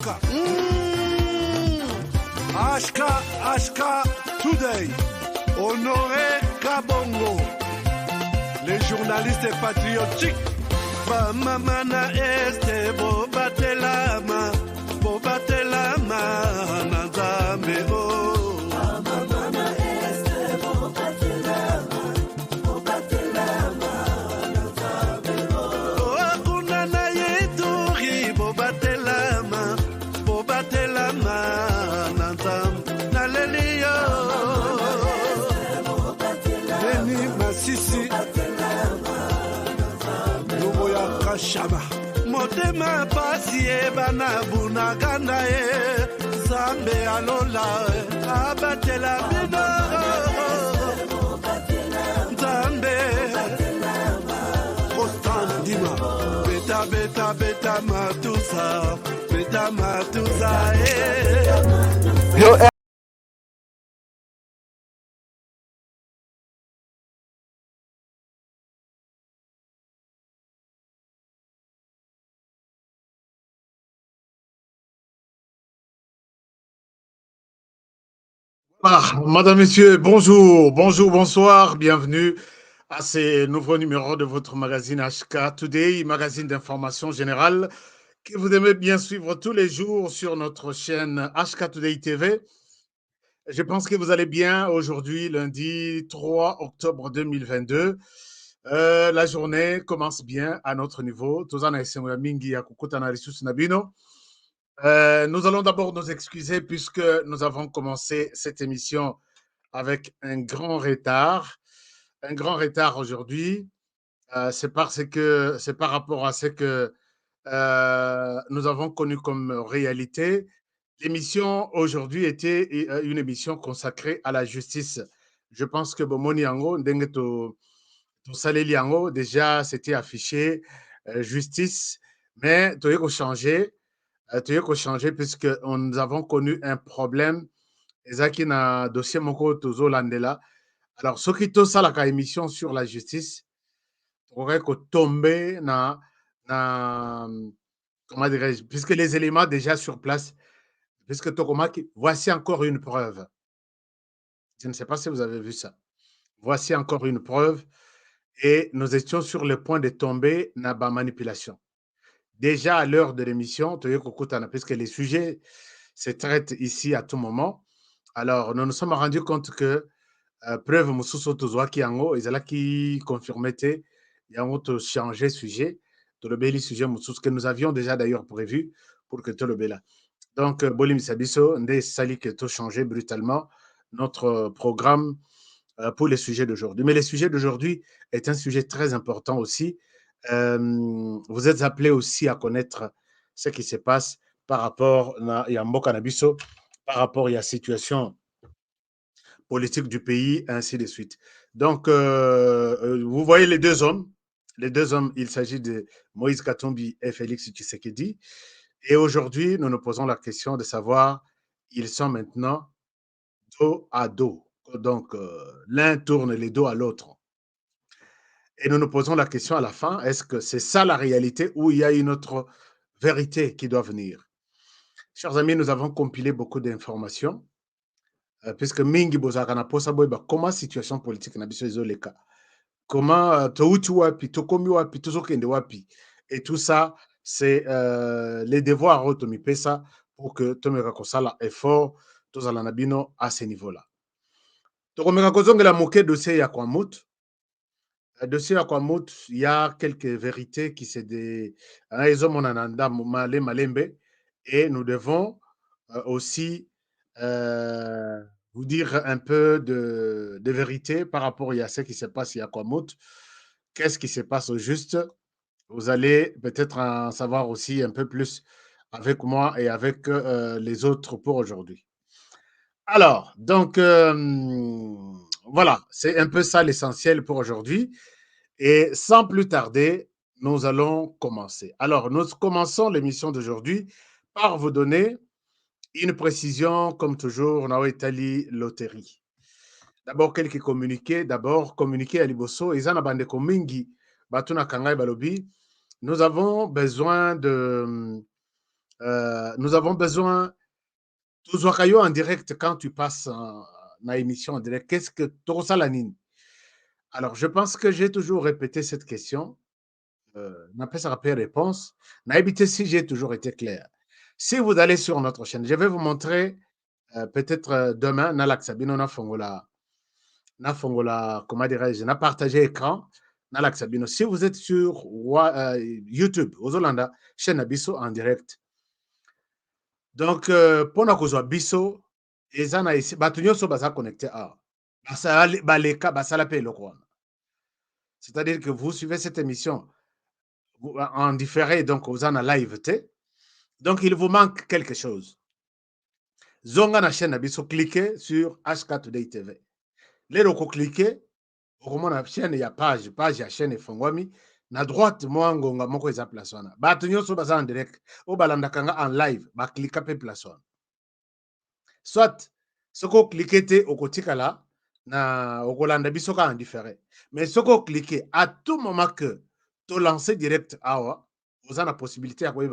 HK Today, Honoré Kabongo, les journalistes patriotiques. Bamamana este bobatelama, nanzambe o. Bamamana este bobatelama, nanzambe o. Akuna na yeturi bobatelama, nanzambe nalelio. Beni masisi. Shama motema pasi bana bunagana zambe alola abatela bino zambe ostan dima beta matusa Yo Madame, Messieurs, bonjour, bonsoir, bienvenue à ce nouveau numéro de votre magazine HK Today, magazine d'information générale que vous aimez bien suivre tous les jours sur notre chaîne HK Today TV. Je pense que vous allez bien aujourd'hui, lundi 3 octobre 2022. La journée commence bien à notre niveau. Nous allons d'abord nous excuser puisque nous avons commencé cette émission avec un grand retard. Un grand retard aujourd'hui. C'est par rapport à ce que nous avons connu comme réalité. L'émission aujourd'hui était une émission consacrée à la justice. Je pense que Bomoni Yango, Ndengeto Saleli Yango, déjà c'était affiché justice, mais tu as changé. Tu as changé puisque nous avons connu un problème. Ezaki na dossier moko tozo landela. Alors, ce qui ça la émission sur la justice, aurait que tomber comment dirais-je, puisque les éléments déjà sur place, puisque Tokomaki, voici encore une preuve. Je ne sais pas si vous avez vu ça. Voici encore une preuve. Et nous étions sur le point de tomber dans la manipulation. Déjà à l'heure de l'émission, puisque les sujets se traitent ici à tout moment. Alors, nous nous sommes rendus compte que preuve mosusu tozwaki yango ezalaki confirmé yango to changer sujet tolobeli sujet mosusu que nous avions déjà d'ailleurs prévu pour que tolobela. Donc bolimisa biso nde sali que to changer brutalement notre programme pour les sujets d'aujourd'hui. Mais le sujet d'aujourd'hui est un sujet très important aussi. Vous êtes appelés aussi à connaître ce qui se passe par rapport à Yamboka Nabiso, par rapport à la situation politique du pays, ainsi de suite. Donc, vous voyez les deux hommes. Les deux hommes, il s'agit de Moïse Katumbi et Félix Tshisekedi. Et aujourd'hui, nous nous posons la question de savoir, ils sont maintenant dos à dos. Donc, l'un tourne les dos à l'autre. Et nous nous posons la question à la fin, est-ce que c'est ça la réalité ou il y a une autre vérité qui doit venir? Chers amis, nous avons compilé beaucoup d'informations. Puisque mingi bozaka na posa boy ba comment situation politique na biso ezoleka, comment touti wapi tokomi wapi tozokende wapi, et tout ça c'est les devoirs otomi pesa pour que tomeka kosala effort tozala na bino à ce niveau là. Tokomeka kozongela moke dossier ya Kwamut. Dossier ya Kwamut, il y a quelques vérités qui se de ezomonana malembe, et nous devons aussi vous dire un peu de vérité par rapport à ce qui se passe à Kwamut. Qu'est-ce qui se passe au juste? Vous allez peut-être en savoir aussi un peu plus avec moi et avec les autres pour aujourd'hui. Alors, donc, voilà, c'est un peu ça l'essentiel pour aujourd'hui. Et sans plus tarder, nous allons commencer. Alors, nous commençons l'émission d'aujourd'hui par vous donner une précision, comme toujours, na Italie Loterie. D'abord, quelques communiqués. D'abord, communiqué à Liboso, et Zana Bande Komingi, Batuna Kangai Balobi. Nous avons besoin nous avons besoin, tous en direct quand tu passes dans émission en direct, qu'est-ce que tu la nini? Alors, je pense que j'ai toujours répété cette question. N'a pas sa réponse. N'a évité si j'ai toujours été clair. Si vous allez sur notre chaîne, je vais vous montrer peut-être demain, Nalak Sabino na fongola, comment dirais-je, na partagé écran, Nalak Sabino. Si vous êtes sur YouTube, aux Hollanda, chaîne Abisso en direct. Donc, pour nous Bisso, et ça, ici, batunyo so basa connecté à. Baleka, basala pe lokwa. C'est-à-dire que vous suivez cette émission en différé, donc vous en a live. Donc, il vous manque quelque chose. Zonga na chaîne Abisso, cliquez sur HK Today TV. Les locaux cliquez, au la chaîne, il y a page ya chaîne Fongwami. Na droite, moi, ngonga moko eza place wana. Batunyo so basa en direct. O balanda kanga en live, ba cliquer pe place wana. Soit, ce qu'on cliquait au kotikala, na okolanda biso ka en différé. Mais ce qu'on cliquait à tout moment que tu lances direct awa, vous avez la possibilité à quoi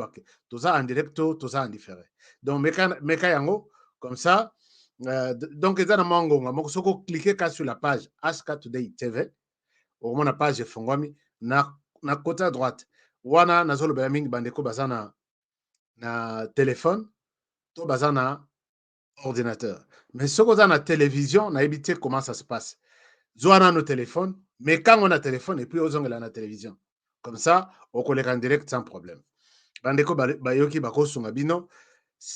tu en direct, tu en différé. Donc, meka yango, comme ça, donc, ils ont mango, donc, ce qu'on cliquait sur la page HK Today TV, au moins la page Fongwami, na côté à droite, wana na zolo belaming bandeko bazana na téléphone, to bazana ordinateur. Mais ce qu'on a la télévision, on a évité comment ça se passe. On a nos téléphones, mais quand on a téléphone, et puis on a la télévision. Comme ça, on collègue en direct sans problème.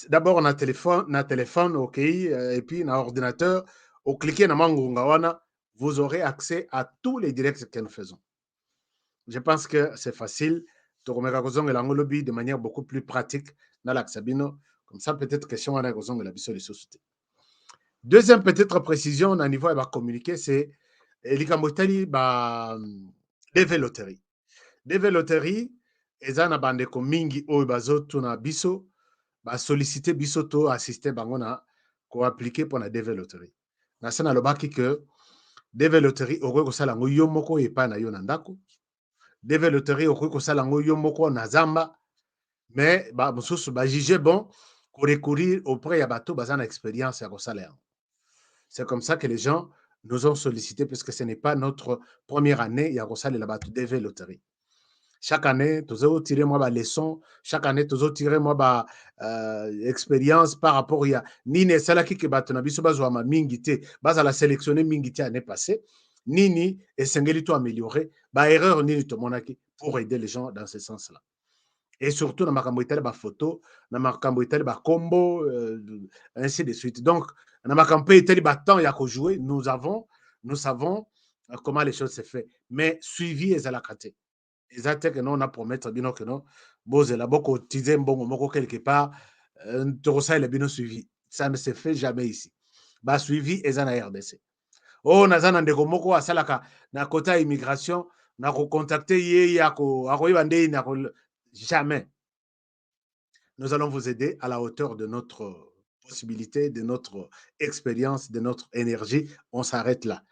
D'abord, on a téléphone, OK, et puis on a ordinateur. Au cliquer dans Mangungawana, vous aurez accès à tous les directs que nous faisons. Je pense que c'est facile. De manière beaucoup plus pratique dans l'Axabino. Comme ça, peut-être question à la raison de la société. Deuxième peut-être précision, on a niveau à communiquer, c'est l'Ikamotali DV Loterie. DV Loterie, eza na bandeko mingi oyo bazotuna biso, solliciter biso to assister bango na ko appliquer pour la DV Loterie. Na sena lobaki que DV Loterie okoki kosala yango yo moko epai na yo na ndako. DV Loterie okoki kosala yango yo moko na zamba, mais mosusu bajuge bon ko recourir auprès ya bato baza na expérience ya kosala yango. C'est comme ça que les gens nous ont sollicité, puisque ce n'est pas notre première année, il y a Rossal et la batte DV Loterie. Chaque année, tu as tiré moi leçon, chaque année, tu as tiré moi expérience par rapport à Nini Salaki qui bat na biso bazwa ma mingité, bas à la sélectionner mingité année passée, Nini et Sengeli to améliorer, erreur Nini to monaki pour aider les gens dans ce sens-là. Et surtout, dans ma camboïtale, photo, dans ma camboïtale, combo, ainsi de suite. Donc, dans ma camboïtale, temps, il y a qu'à jouer. Nous savons comment les choses se font. Mais suivi est à la carte. Exactement que nous, on a promettre bien que nous, bon, c'est là, beaucoup de bon, quelque part, tu reçois le bien suivi. Ça ne se fait jamais ici. Bah, suivi est à la RDC. Oh, nazana ndeko moko asalaka na kota immigration, na ko contacter ye ya ko akoyibande na ko jamais. Nous allons vous aider à la hauteur de notre possibilité, de notre expérience, de notre énergie. On s'arrête là.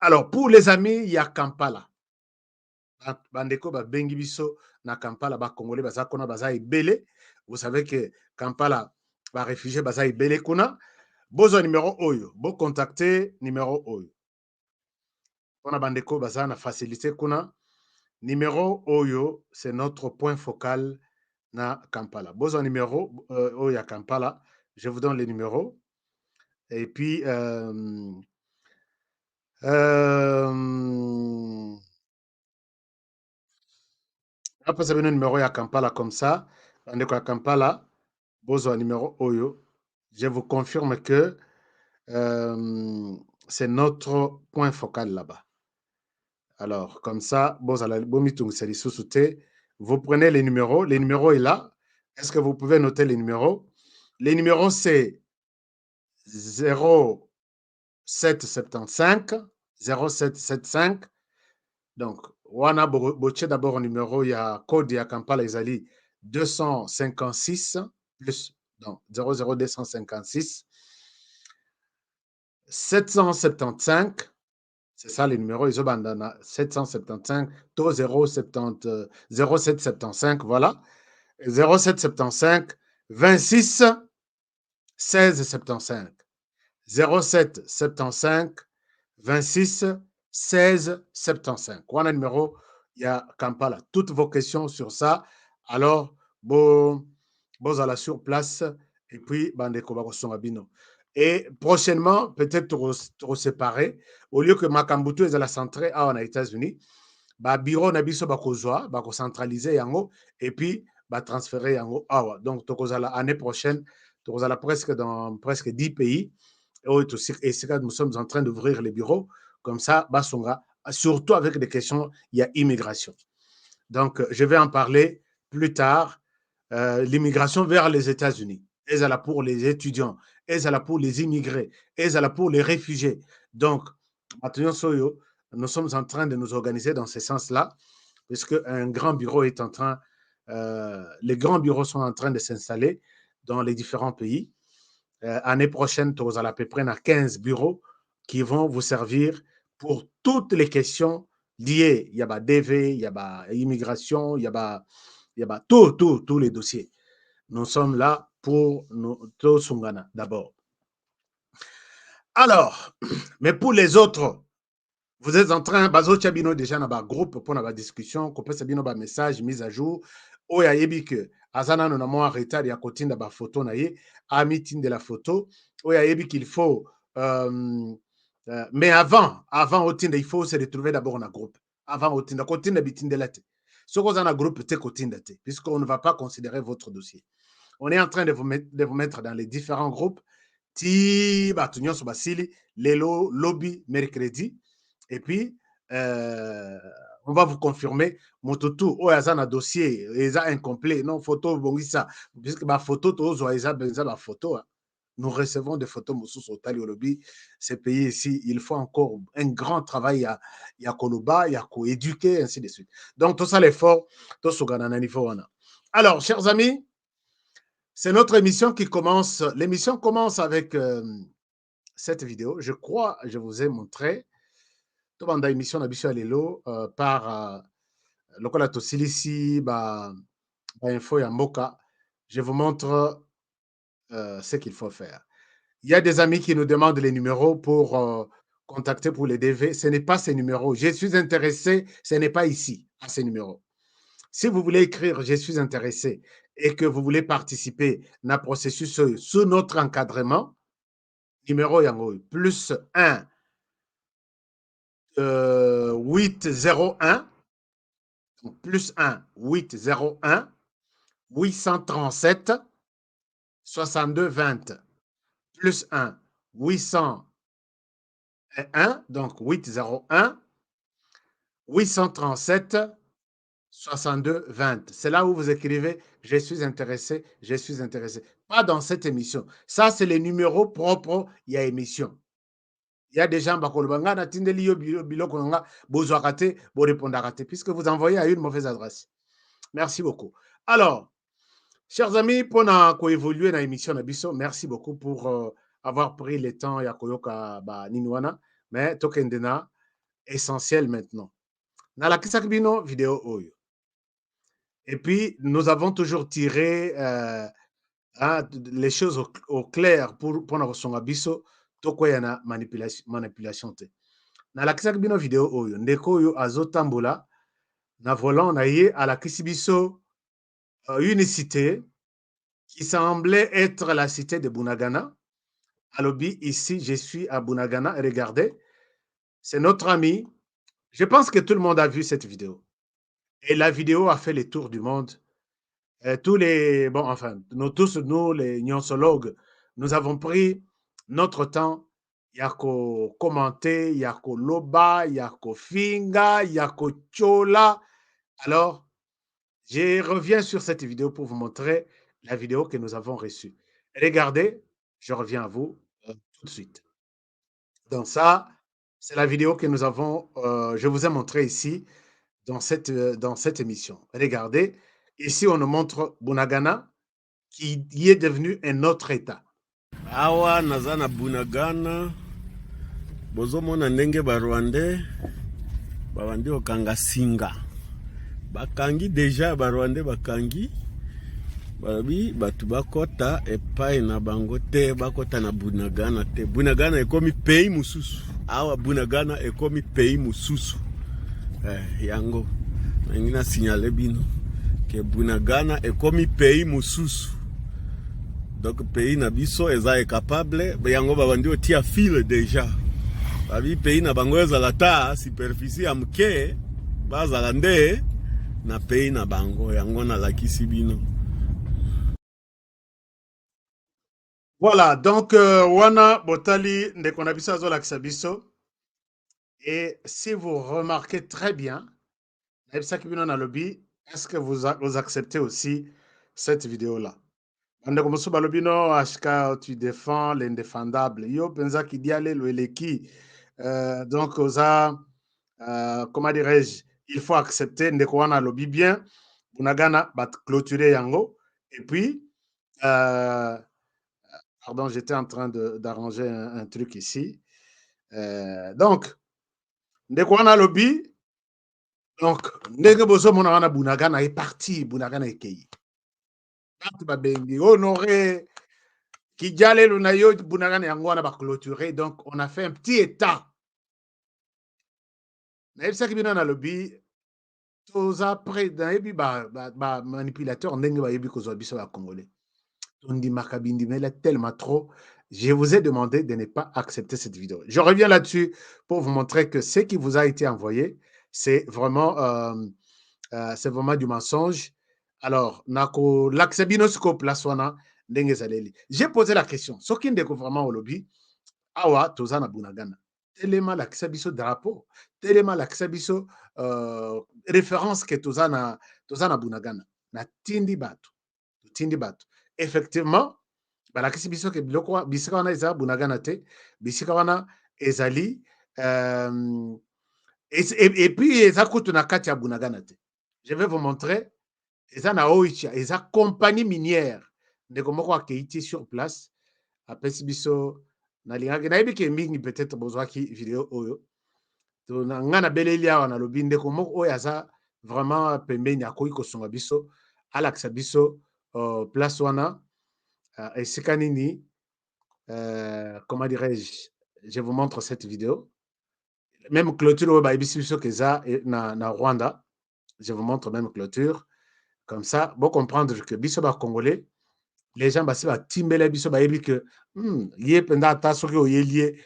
Alors, pour les amis, il y a Kampala. Bandeko ba bengi biso na Kampala ba Congolais baza kona baza ibele. Vous savez que Kampala ba réfugié baza ibele kuna. Bozo numéro oyo, bo contacter numéro oyo. On a bandeko baza na facilité kuna. Numéro Oyo, c'est notre point focal na Kampala. Besoin numéro Oyo à Kampala. Je vous donne les numéros. Et puis, après, ça un numéro à Kampala comme ça. On est à Kampala. Besoin numéro Oyo. Je vous confirme que c'est notre point focal là-bas. Alors, comme ça, vous prenez les numéros. Les numéros est là. Est-ce que vous pouvez noter les numéros? Les numéros, c'est 0775, 0775. Donc, Wana Boche d'abord un numéro, il y a code, il y a Kampala, Izali 256, plus, donc 00256, 775, C'est ça le numéro. Ils ont 775 0775, voilà. 0775 26 16 75. 0775 26 16 75. Quoi le numéro? Il y a Kampala. Toutes vos questions sur ça. Alors, bon à la sur place et puis bandeko bakosonga. Et prochainement, peut-être te séparer. Au lieu que Makambutu est à la centrée aux États-Unis, bureau na biso bakozwa bakocentraliser yango et puis transférer yango awa. Donc l'année prochaine, presque dans presque 10 pays. Et nous sommes en train d'ouvrir les bureaux comme ça, basonga, surtout avec des questions, il y a immigration. Donc, je vais en parler plus tard. L'immigration vers les États-Unis. Et là pour les étudiants, et là pour les immigrés, et là pour les réfugiés. Donc, nous sommes en train de nous organiser dans ce sens-là, puisque un grand bureau est en train, les grands bureaux sont en train de s'installer dans les différents pays. Année prochaine, vous allez à peu près 15 bureaux qui vont vous servir pour toutes les questions liées. Il y a DV, il y a immigration, il y a tous les dossiers. Nous sommes là pour nous Sungana d'abord. Alors, mais pour les autres, vous êtes en train, Bazo Chabino déjà dans un groupe pour la discussion, qu'on peut sabino ba message mise à jour. Oya yebi que azana no na mo retard ya kotinda ba photo na ye, a meeting de la photo. Oya yebi qu'il faut mais avant otinda il faut se retrouver d'abord dans un groupe. Avant otinda bitinda la te. Ce qu'on a un groupe te kotinda te, puisqu'on ne va pas considérer votre dossier. On est en train de vous mettre dans les différents groupes. Ti batunyo so basili lelo lobby mercredi. Et puis, on va vous confirmer, Mototu, Oyazana dossier, Eza incomplet, non, photo, bongisa, puisque ma photo, ma photo, nous recevons des photos, Moussous, Otali, Olobi, ces pays ici, il faut encore un grand travail, il y a Koloba, il y a co-éduquer, ainsi de suite. Donc, tout ça, l'effort, tout ce qu'on a niveau. Alors, chers amis, c'est notre émission qui commence. L'émission commence avec cette vidéo. Je crois, je vous ai montré. Tobanda émission na lelo par lokola tosilisi info ya mboka. Je vous montre ce qu'il faut faire. Il y a des amis qui nous demandent les numéros pour contacter pour les DV. Ce n'est pas ces numéros. Je suis intéressé, ce n'est pas ici, à ces numéros. Si vous voulez écrire « Je suis intéressé » et que vous voulez participer à un processus sous notre encadrement, numéro yango plus 1 801 plus 1 801 837 62 20 plus 1 801 donc 801 837 62 20. C'est là où vous écrivez « Je suis intéressé, je suis intéressé ». Pas dans cette émission. Ça, c'est les numéros propres, il y a émission. Il y a des gens puisque vous envoyez à une mauvaise adresse. Merci beaucoup. Alors, chers amis, pour évoluer dans l'émission Nabiso, merci beaucoup pour avoir pris le temps ya koyoka Ninwana, mais tokendena essentiel maintenant. Dans la Kisakbino vidéo oyo. Et puis, nous avons toujours tiré les choses au clair pour notre Nabiso. Toko yana manipulation te. Na la kisaki bino vidéo oyo ndeko oyo azotambola na volant na ye à la kisibiso une cité qui semblait être la cité de Bunagana. Alobi ici je suis à Bunagana, regardez, c'est notre ami. Je pense que tout le monde a vu cette vidéo. Et la vidéo a fait le tour du monde. Tous les nous les nyonsologues, nous avons pris notre temps. Yako commenter, yako loba, yako finga, yako chola. Alors, je reviens sur cette vidéo pour vous montrer la vidéo que nous avons reçue. Regardez, je reviens à vous tout de suite. Donc ça, c'est la vidéo que nous avons, je vous ai montré ici dans cette émission. Regardez, ici on nous montre Bunagana qui est devenu un autre État. Awa nazana Bunagana bozomona ndenge barwandais babandi okanga singa bakangi deja barwandais bakangi babi batu bakota epai na bango te bakota na Bunagana te. Bunagana ekomi pays mususu awa Bunagana ekomi pays mususu yango nangi na signale bino ke Bunagana ekomi pays mususu. Donc pays na biso eza capable yango babandi otia file deja babi pays na bango ezala ta superficie ya muke bazala nde na pays na bango yango na lakisi bino. Voilà, donc wana botali ndeko na biso azolakisa biso. Et si vous remarquez très bien, est-ce que vous acceptez aussi cette vidéo-là? Tu défends l'indéfendable. Yo penza ki diale lo eleki. Donc, comment dirais-je, il faut accepter ndeko wana lobi bien. Bunagana bat clôturer yango. Et puis, pardon, j'étais en train d'arranger un truc ici. Donc, ndeko wana lobi. Donc, ndenge bozo mona wana Bunagana est parti, Bunagana est kei. Parti babengi, honoré, Kidjale lunayo, Bunagana yango wana ba clôturé. Donc, on a fait un petit état. Na yebisa ki bina na lobi, toza près na yebi ba manipulateur ndenge ba yebi kozwa biso ba congolais. Tondi makabindi mela tellement trop. Je vous ai demandé de ne pas accepter cette vidéo. Je reviens là-dessus pour vous montrer que ce qui vous a été envoyé, c'est vraiment du mensonge. Alors, j'ai posé la question. Ce qui est vraiment au lobby, awa tozana Bunagana. Tellement la kisabiso drapeau, tellement la kisabiso référence que tozana Bunagana. Na tindi batu. Effectivement, la kisabiso que biloko bisika wana eza Bunagana te, bisika wana ezali et puis eza kutu na kati ya Bunagana te. Je vais vous montrer. Eza na Oicha, eza compagnie minière. Ndeko moko akeiti sur place. Apesi biso na lingaki na yebi ke mingi peut-être bozwaki vidéo oyo. To na ngana beleli awa na lobi ndeko moko oyo aza vraiment pembeni akoki kosonga biso alakisa biso place wana esika nini comment dirais-je, je vous montre cette vidéo. Même clôture oyo bayebisi biso ke eza na Rwanda. Je vous montre même clôture. Comme ça, vous comprendre que biso ba Congolais, les gens basi ba timbele biso ba yebi que yé penda ta soki o yelié,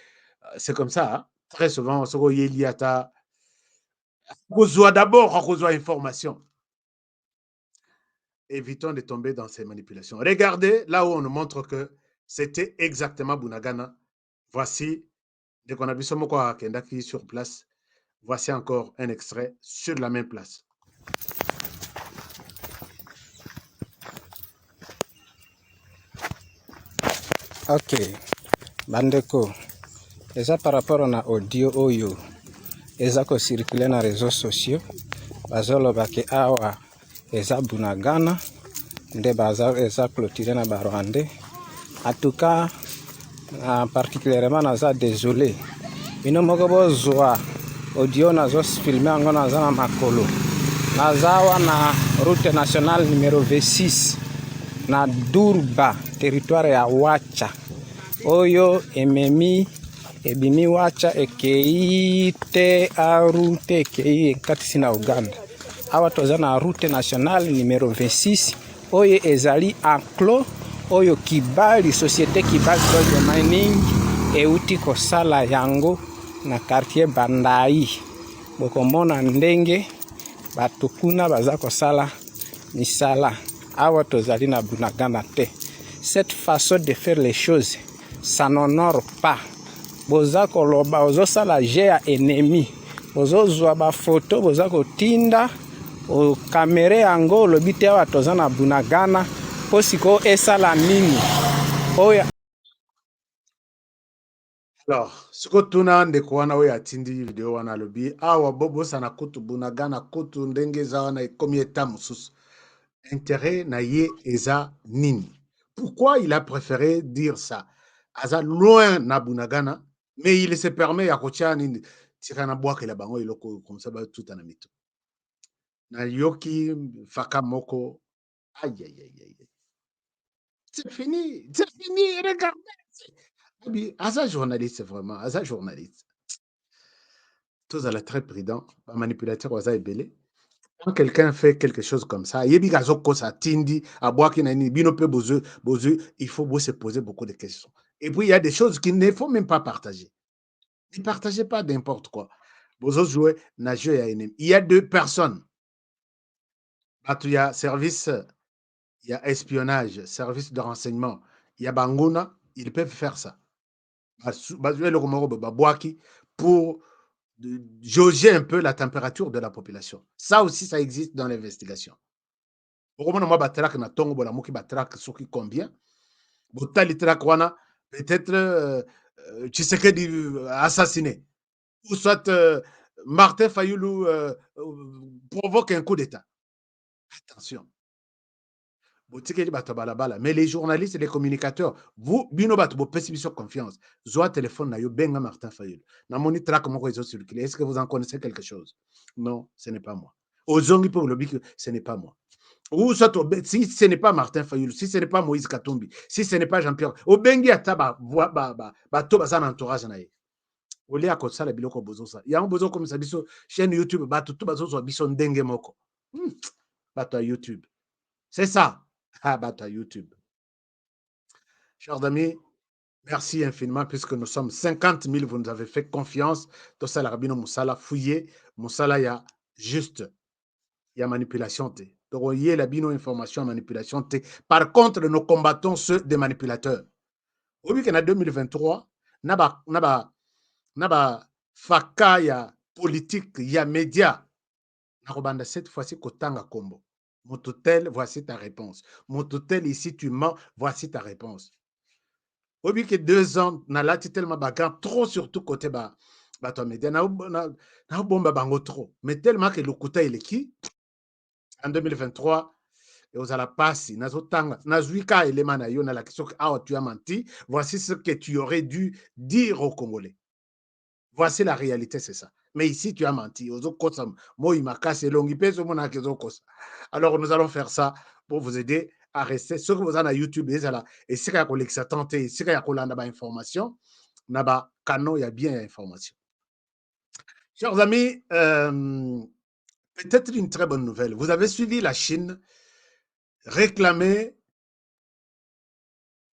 c'est comme ça, hein? Très souvent soko yelié ata kozwa d'abord kozwa information. Évitons de tomber dans ces manipulations. Regardez là où on nous montre que c'était exactement Bunagana. Voici dès qu'on a biso moko akendaki sur place. Voici encore un extrait sur la même place. Ok, bandeko, eza par rapport na audio oyo, eza ko circuler na réseaux sociaux, bazoloba ke awa eza Bunagana, nde baza eza clôturé na Rwandais. En tout cas, particulièrement naza désolé. Bino moko bozwa audio nazo filmer yango naza na makolo. Naza wana route nationale numéro 26 na Durba, territoire ya Wacha. Oyo ememi ebimi Wacha ekeite arute ekei katisi na Uganda. Awa toza na route nationale numéro 26 oyo ezali enclos oyo Kibali société Kibali Gold Mining euti kosala yango na quartier Bandai. Bokomona ndenge batu kuna baza kosala misala. Awa tozali na Bunagana te. Cette façon de faire les choses, ça n'honore pas. Boza koloba ozo sala jea ennemi. Bozo zwa ba photo boza kotinda o kamera yango lobite awa toza na Bunagana posiko esala nini. Oya. Alors, ce que tu as ndeko wana oyo atindi video wana lobi awa bobo sana kutu Bunagana kutu ndenge za wana ekomi eta mususu. Intérêt na ye eza nini? Pourquoi il a préféré dire ça? Aza loin na Bunagana, Mais il se permet à kotia nini tirana boaka la bango iloko comme ça ba tout anamito. Na yoki faka moko aïe aïe aïe aïe. C'est fini, regardez. Abi asa journaliste vraiment, asa journaliste. Tous à la très prudent, manipulateur waza ebele. Quand quelqu'un fait quelque chose comme ça, yebi gazoko sa tindi aboaki na nini bino pe bozo il faut se poser beaucoup de questions. Et puis il y a des choses qu'il ne faut même pas partager. Ne partagez pas n'importe quoi. Bozo jouer na jeu ya ennemi. Il y a deux personnes. Il y a service, il y a espionnage, service de renseignement. Il y a Banguna, ils peuvent faire ça. Pour jauger un peu la température de la population. Ça aussi, ça existe dans l'investigation. Combien peut-être Tshisekedi assassiné. Ou soit Martin Fayoulou provoque un coup d'État. Attention. Mais les journalistes et les communicateurs, vous, bino bat bo pessimisme confiance. Zoa téléphone na yo benga Martin Fayoulou. Na moni track moko réseau circulé. Est-ce que vous en connaissez quelque chose? Non, ce n'est pas moi. Ozongi pour le que ce n'est pas moi. Ou soit si ce n'est pas Martin Fayoulou, si ce n'est pas Moïse Katumbi, si ce n'est pas Jean-Pierre, Obengi ataba to bazan entourage na ye. Oli akosala biloko bozosa. Ya bozo comme ça biso chaîne YouTube ba tout bazoso biso ndenge moko. Bato YouTube. C'est ça. À YouTube. Chers amis, merci infiniment puisque nous sommes 50 000, vous nous avez fait confiance. Tout ça, la Rabino Moussala, fouillé. Moussala, il y a juste, il y a manipulation. Donc, il y a la bino information, manipulation. Par contre, nous combattons ceux des manipulateurs. Au bout qu'en 2023, naba faka, il y a politique, il y a média. Cette fois-ci, Kotanga Kombo. Mototel, voici ta réponse. Mototel, ici tu mens, voici ta réponse. Au bout que 2 ans, na lati tellement bagarre, trop surtout côté toi média, na bomba bango trop. Mais tellement que le kouta il est qui en 2023 et aux la passi, na zotanga, na zuika élément na yo na la question que tu as menti, voici ce que tu aurais dû dire aux Congolais. Voici la réalité, c'est ça. Mais ici, tu as menti. Alors, nous allons faire ça pour vous aider à rester. Ce que vous avez à YouTube, et si vous avez tenté, si vous avez information, il y a bien information. Chers amis, peut-être une très bonne nouvelle. Vous avez suivi la Chine réclamer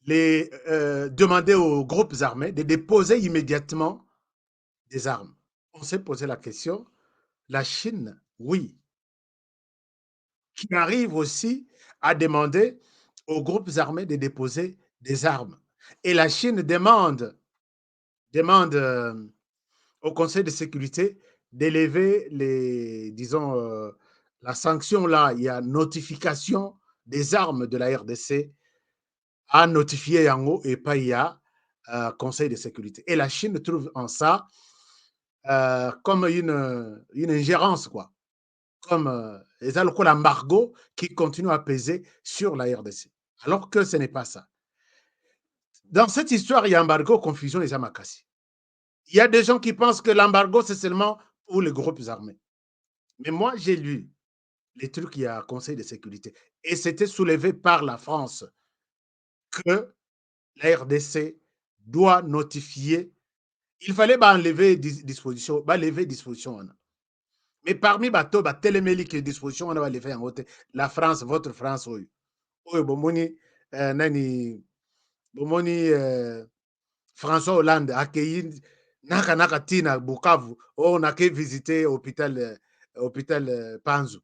demander aux groupes armés de déposer immédiatement des armes. On s'est posé la question, la Chine, oui, qui arrive aussi à demander aux groupes armés de déposer des armes. Et la Chine demande au Conseil de sécurité d'élever la sanction là, il y a notification des armes de la RDC à notifier Yango et pas il y a Conseil de sécurité. Et la Chine trouve en ça comme une ingérence, quoi. Comme l'embargo qui continue à peser sur la RDC. Alors que ce n'est pas ça. Dans cette histoire, il y a embargo, confusion et Zamakasi. Il y a des gens qui pensent que l'embargo, c'est seulement pour les groupes armés. Mais moi, j'ai lu les trucs qu'il y a Conseil de sécurité. Et c'était soulevé par la France que la RDC doit notifier. Il fallait enlever disposition. Mais parmi bateaux, téléméli qui disposition, on va les faire en haute. La France, votre France, oui. Oui, bomoni, nani, bomoni, François Hollande a accueilli Naka Tina, Bukavu, on a visité l'hôpital Panzu.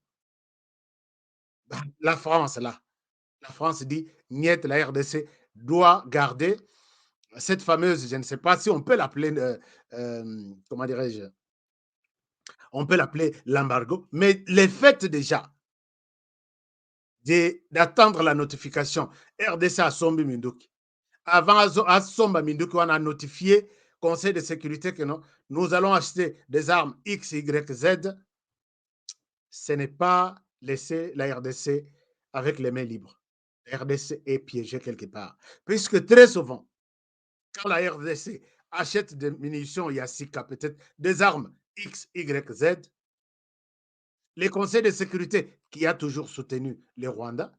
La France, là. La France dit, niet, la RDC doit garder cette fameuse, je ne sais pas si on peut l'appeler, comment dirais-je, on peut l'appeler l'embargo, mais les faits déjà d'attendre la notification. RDC a Sombi Minduki. Avant à Somba Minduki, on a notifié Conseil de sécurité que non, nous allons acheter des armes X, Y, Z. Ce n'est pas laisser la RDC avec les mains libres. La RDC est piégée quelque part. Puisque très souvent, quand la RDC achète des munitions Yassika, peut-être des armes X, Y, Z. Les conseils de sécurité qui a toujours soutenu les Rwandais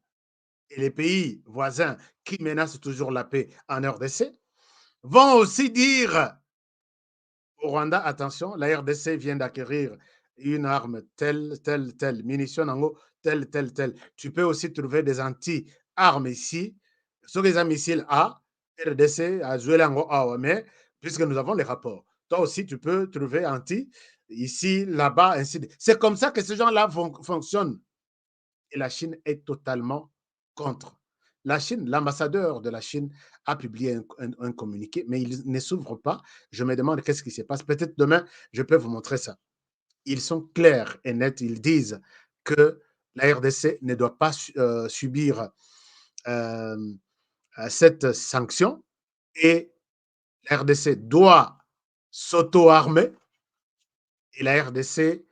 et les pays voisins qui menacent toujours la paix en RDC vont aussi dire au Rwanda, attention, la RDC vient d'acquérir une arme telle, munitions nango, telle. Tu peux aussi trouver des anti-armes ici. Sur les missiles A, RDC a joué l'ango A, mais puisque nous avons les rapports, toi aussi tu peux trouver anti ici, là-bas, ainsi de suite. C'est comme ça que ces gens-là fonctionnent. Et la Chine est totalement contre. La Chine, l'ambassadeur de la Chine a publié un communiqué, mais il ne s'ouvre pas. Je me demande qu'est-ce qui se passe. Peut-être demain, je peux vous montrer ça. Ils sont clairs et nets. Ils disent que la RDC ne doit pas subir cette sanction et la RDC doit s'auto-armer et la RDC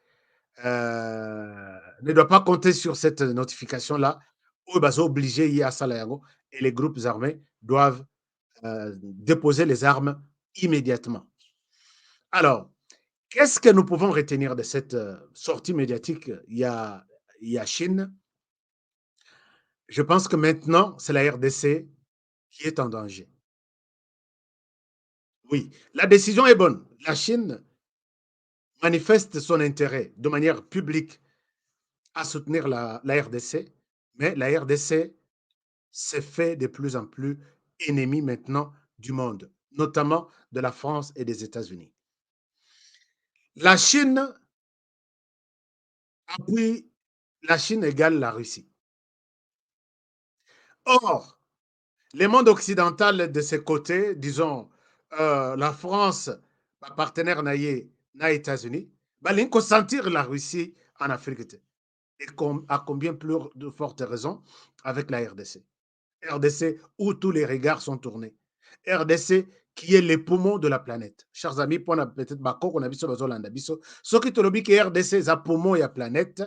ne doit pas compter sur cette notification-là où ils sont obligés à Salayago et les groupes armés doivent déposer les armes immédiatement. Alors, qu'est-ce que nous pouvons retenir de cette sortie médiatique? Il y a Chine. Je pense que maintenant, c'est la RDC qui est en danger. Oui, la décision est bonne. La Chine manifeste son intérêt de manière publique à soutenir la RDC, mais la RDC s'est fait de plus en plus ennemi maintenant du monde, notamment de la France et des États-Unis. La Chine appuie, la Chine égale la Russie. Or, le monde occidental de ses côtés, disons la France, partenaire naïe, na États-Unis, il faut sentir la Russie en Afrique. Et à combien plus de fortes raisons avec la RDC. RDC où tous les regards sont tournés. RDC qui est les poumons de la planète. Chers amis, pour peut-être bako qu'on a vu sur Zolanda biso, ce qui te le dit que RDC est un poumon et la planète,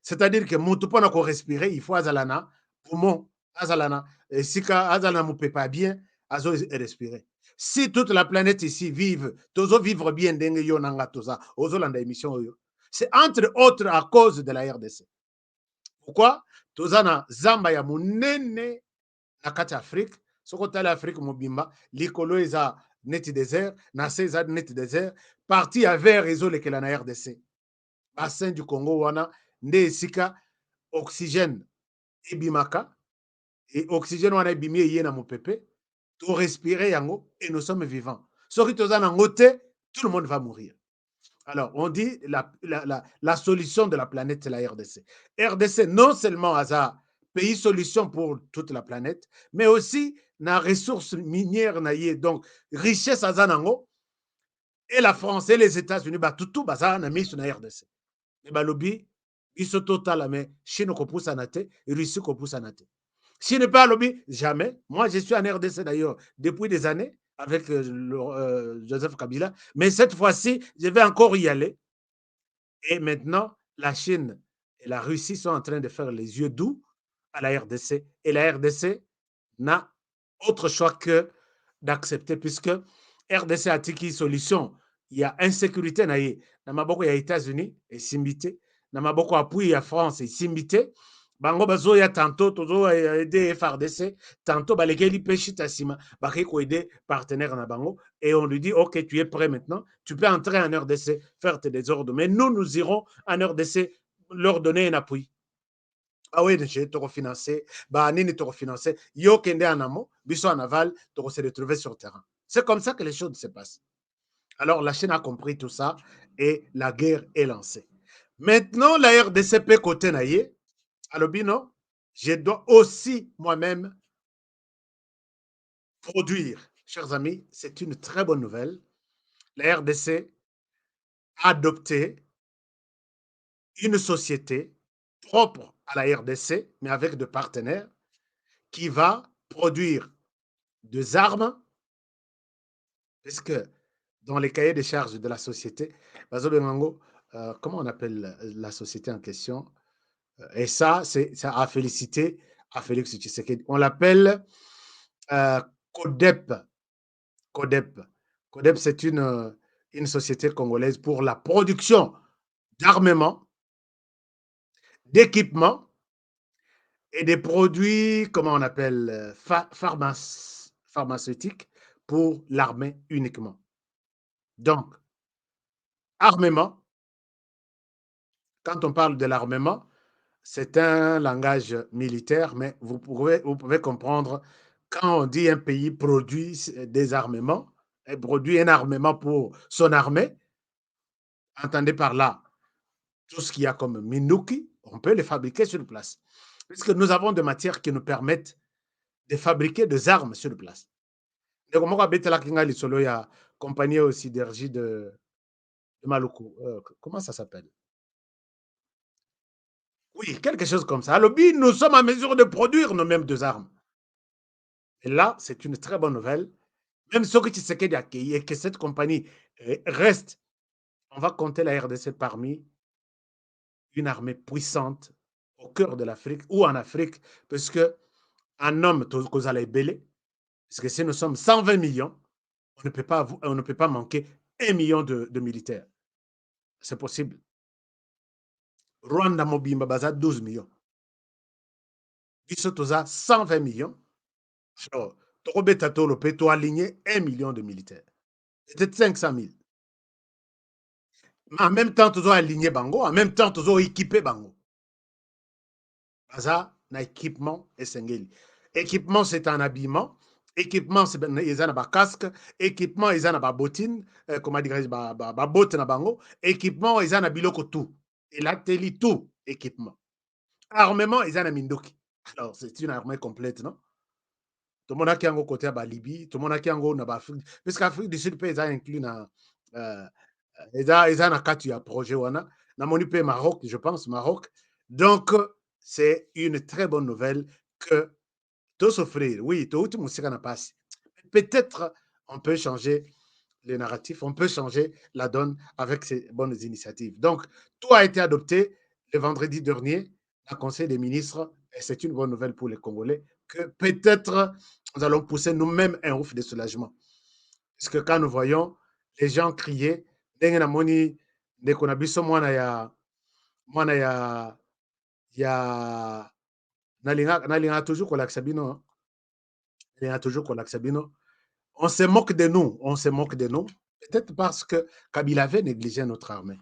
c'est-à-dire que mutu pour qu'on respirer, il faut azalana poumon, azalana et si ka azalana mu peut pas bien, azo respirer. Si toute la planète ici vive, tozo vivre bien dengue yo nanga toza, ozolanda émission yo. C'est entre autres à cause de la RDC. Pourquoi? Tozana zamba ya munene na kati Afrique, soko tala Afrique mobimba, likolo eza net désert, na se eza net désert, parti à vers ezolekela na RDC. Bassin du Congo wana nde esika oxygène ebimaka et oxygène wana ebimi eye na mopepe, to respirer yango et nous sommes vivants. Soki tozana ngote, tout le monde va mourir. Alors, on dit la solution de la planète, c'est la RDC. RDC, non seulement a pays solution pour toute la planète, mais aussi na ressources minières, donc richesse à Zanango, et la France et les États-Unis, tout baza na mis sur la RDC. Mais balobi, biso total, mais Chine ko pousse anate, Russie ko pousse anate. Chine pas lobby, jamais. Moi, je suis en RDC d'ailleurs depuis des années avec Joseph Kabila. Mais cette fois-ci, je vais encore y aller. Et maintenant, la Chine et la Russie sont en train de faire les yeux doux à la RDC. Et la RDC n'a autre choix que d'accepter, puisque RDC a tiki solution. Il y a insécurité. Il y a États-Unis et Simbité. Il y a appui à France et Simbité. Bango bazo ya tantôt tozo aider FRDC, tantôt balekeli peshita sima, bakeko aider partenaire na bango et on lui dit OK, tu es prêt maintenant, tu peux entrer en RDC, faire tes désordres, mais nous irons en RDC leur donner un appui. Ah oui, je te refinancer, bah nini te refinancer, yo kende en amont, biso en aval, te se retrouver sur le terrain. C'est comme ça que les choses se passent. Alors la Chine a compris tout ça et la guerre est lancée. Maintenant la RDC peut côté naïe. Alobino, je dois aussi moi-même produire. Chers amis, c'est une très bonne nouvelle. La RDC a adopté une société propre à la RDC, mais avec des partenaires, qui va produire des armes, puisque dans les cahiers de charges de la société, comment on appelle la société en question? Et ça, c'est à féliciter à Félix Tshisekedi. On l'appelle CODEP. CODEP. CODEP, c'est une société congolaise pour la production d'armement, d'équipements et des produits, comment on appelle, pharmaceutiques pour l'armée uniquement. Donc, armement, quand on parle de l'armement, c'est un langage militaire, mais vous pouvez comprendre quand on dit un pays produit des armements, produit un armement pour son armée, entendez par là tout ce qu'il y a comme Minuki, on peut les fabriquer sur place. Puisque nous avons des matières qui nous permettent de fabriquer des armes sur place. Donc, moi, il y a compagnie aussi d'énergie de Maluku. Comment ça s'appelle? Oui, quelque chose comme ça. Alors, nous sommes en mesure de produire nous-mêmes des armes. Et là, c'est une très bonne nouvelle. Même ce que Tshisekedi a accueilli et que cette compagnie reste, on va compter la RDC parmi une armée puissante au cœur de l'Afrique ou en Afrique, parce que un homme, vous allez belé, parce que si nous sommes 120 millions, on ne peut pas manquer 1 million de militaires. C'est possible. Rwanda Mobimba baza 12 millions. Biso toza 120 millions. Tokobeta tolo pe to aligner 1 million de militaires. Peut-être 500 000. Mais en même temps, tu dois aligner bango, en même temps, tu dois équiper bango. Baza na équipement esengeli. Équipement, c'est un habillement. Équipement, c'est un casque. Équipement, c'est un bottine. Comment dire, botte na bango. Équipement, c'est un biloko tout. Et là, tu lis tout. Équipement. Armement, c'est un mindoki. Alors, c'est une armée complète, non? Tout le monde a qui est côté de Libye, tout le monde a qui est en Afrique. Parce qu'Afrique du Sud, ils ont inclus dans. Ils ont un cas projet. Dans mon pays, Maroc, je pense, Maroc. Donc, c'est une très bonne nouvelle que tout s'offrir. Oui, tout le monde n'a pas. Peut-être on peut changer les narratifs, on peut changer la donne avec ces bonnes initiatives. Donc, tout a été adopté le vendredi dernier au Conseil des ministres et c'est une bonne nouvelle pour les Congolais que peut-être nous allons pousser nous-mêmes un ouf de soulagement. Parce que quand nous voyons les gens crier, ndenge na moni ndeko na biso mwana ya nalinga toujours kolakisa bino, nalinga toujours kolakisa bino. On se moque de nous, peut-être parce que Kabila avait négligé notre armée.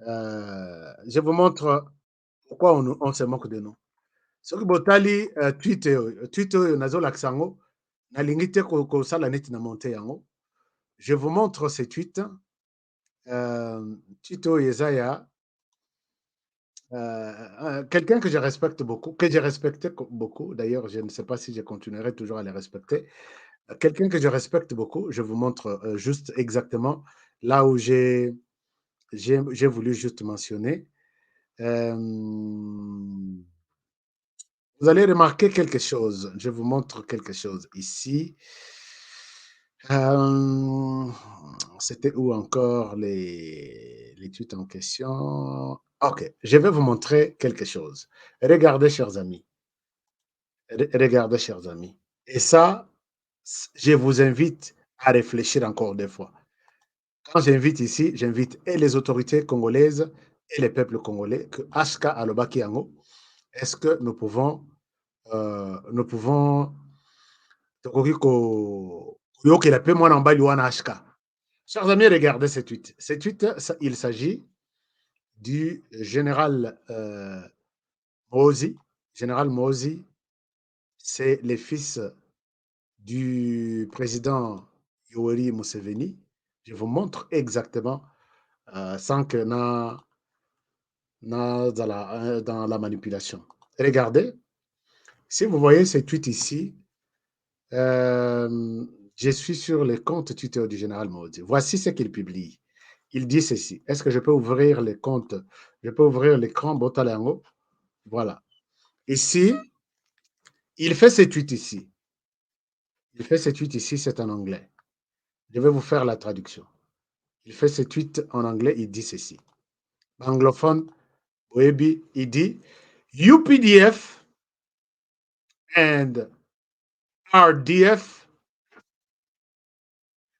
Je vous montre pourquoi on se moque de nous. Ce que botali tweet nazolakisa yango nalingi te kosala neti na monte yango. Je vous montre ces tweets. Tweet Yesaya, quelqu'un que je respecte beaucoup, que j'ai respecté beaucoup. D'ailleurs, je ne sais pas si je continuerai toujours à les respecter. Quelqu'un que je respecte beaucoup, je vous montre juste exactement là où j'ai voulu juste mentionner. Vous allez remarquer quelque chose. Je vous montre quelque chose ici. C'était où encore les tweets en question? Ok, je vais vous montrer quelque chose. Regardez, chers amis. Regardez, chers amis. Et ça, je vous invite à réfléchir encore des fois. Quand j'invite ici, j'invite et les autorités congolaises et les peuples congolais que HK Alobaki Yango, est-ce que nous pouvons chers amis, regardez ce tweet. Ce tweet, il s'agit du général Mozi. Général Mozi, c'est le fils du président Yoweri Museveni. Je vous montre exactement, sans que dans la manipulation. Regardez, si vous voyez ce tweet ici, je suis sur le compte Twitter du général Mozi. Voici ce qu'il publie. Il dit ceci. Est-ce que je peux ouvrir les comptes? Je peux ouvrir l'écran Botalango. Voilà. Ici, il fait ce tweet ici. Il fait ce tweet ici, c'est en anglais. Je vais vous faire la traduction. Il fait ce tweet en anglais, il dit ceci. Anglophone, Webi, il dit UPDF and RDF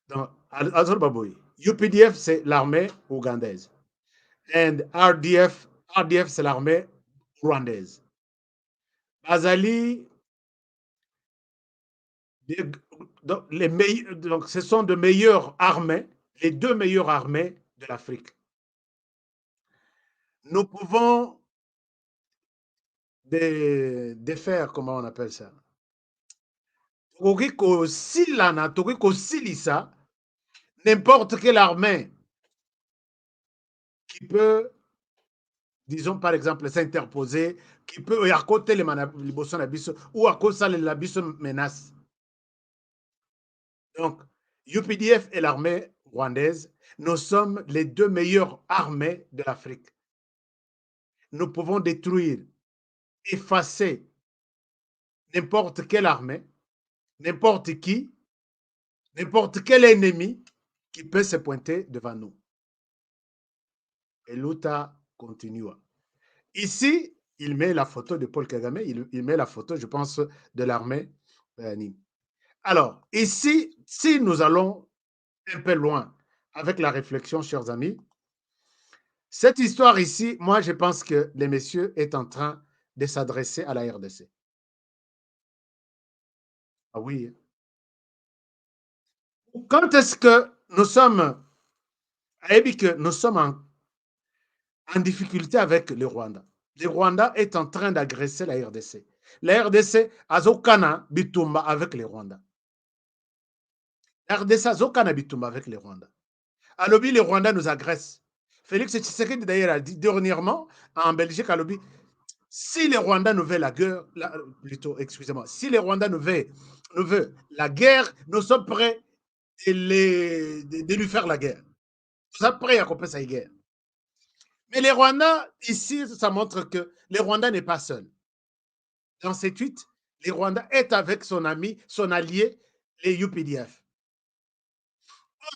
Donc, Azor Baboui, UPDF, c'est l'armée ougandaise. And RDF c'est l'armée rwandaise. Azali, donc, ce sont de meilleures armées, les deux meilleures armées de l'Afrique. Nous pouvons défaire, comment on appelle ça? N'importe quelle armée qui peut, disons par exemple, s'interposer, qui peut à côté les ou à cause de la menace. Donc, UPDF et l'armée rwandaise, nous sommes les deux meilleures armées de l'Afrique. Nous pouvons détruire, effacer n'importe quelle armée, n'importe qui, n'importe quel ennemi qui peut se pointer devant nous. Et Luta continue. Ici, il met la photo de Paul Kagame, il met la photo, je pense, de l'armée. Alors, ici, si nous allons un peu loin avec la réflexion, chers amis, cette histoire ici, moi, je pense que le monsieur est en train de s'adresser à la RDC. Ah oui. Quand est-ce que nous sommes, en difficulté avec le Rwanda? Le Rwanda est en train d'agresser la RDC. La RDC a Zokana Bitumba avec le Rwanda. La RDC a Zokana Bitumba avec le Rwanda. Alors, le Rwanda nous agresse. Félix Tshisekedi d'ailleurs a dit dernièrement en Belgique, à si les Rwandais nous veulent la guerre, excusez-moi, si les Rwandais nous veulent la guerre, nous sommes prêts de lui faire la guerre. Nous sommes prêts à couper sa guerre. Mais les Rwandais, ici, ça montre que les Rwandais n'est pas seul. Dans ces tweets, les Rwandais est avec son ami, son allié, les UPDF.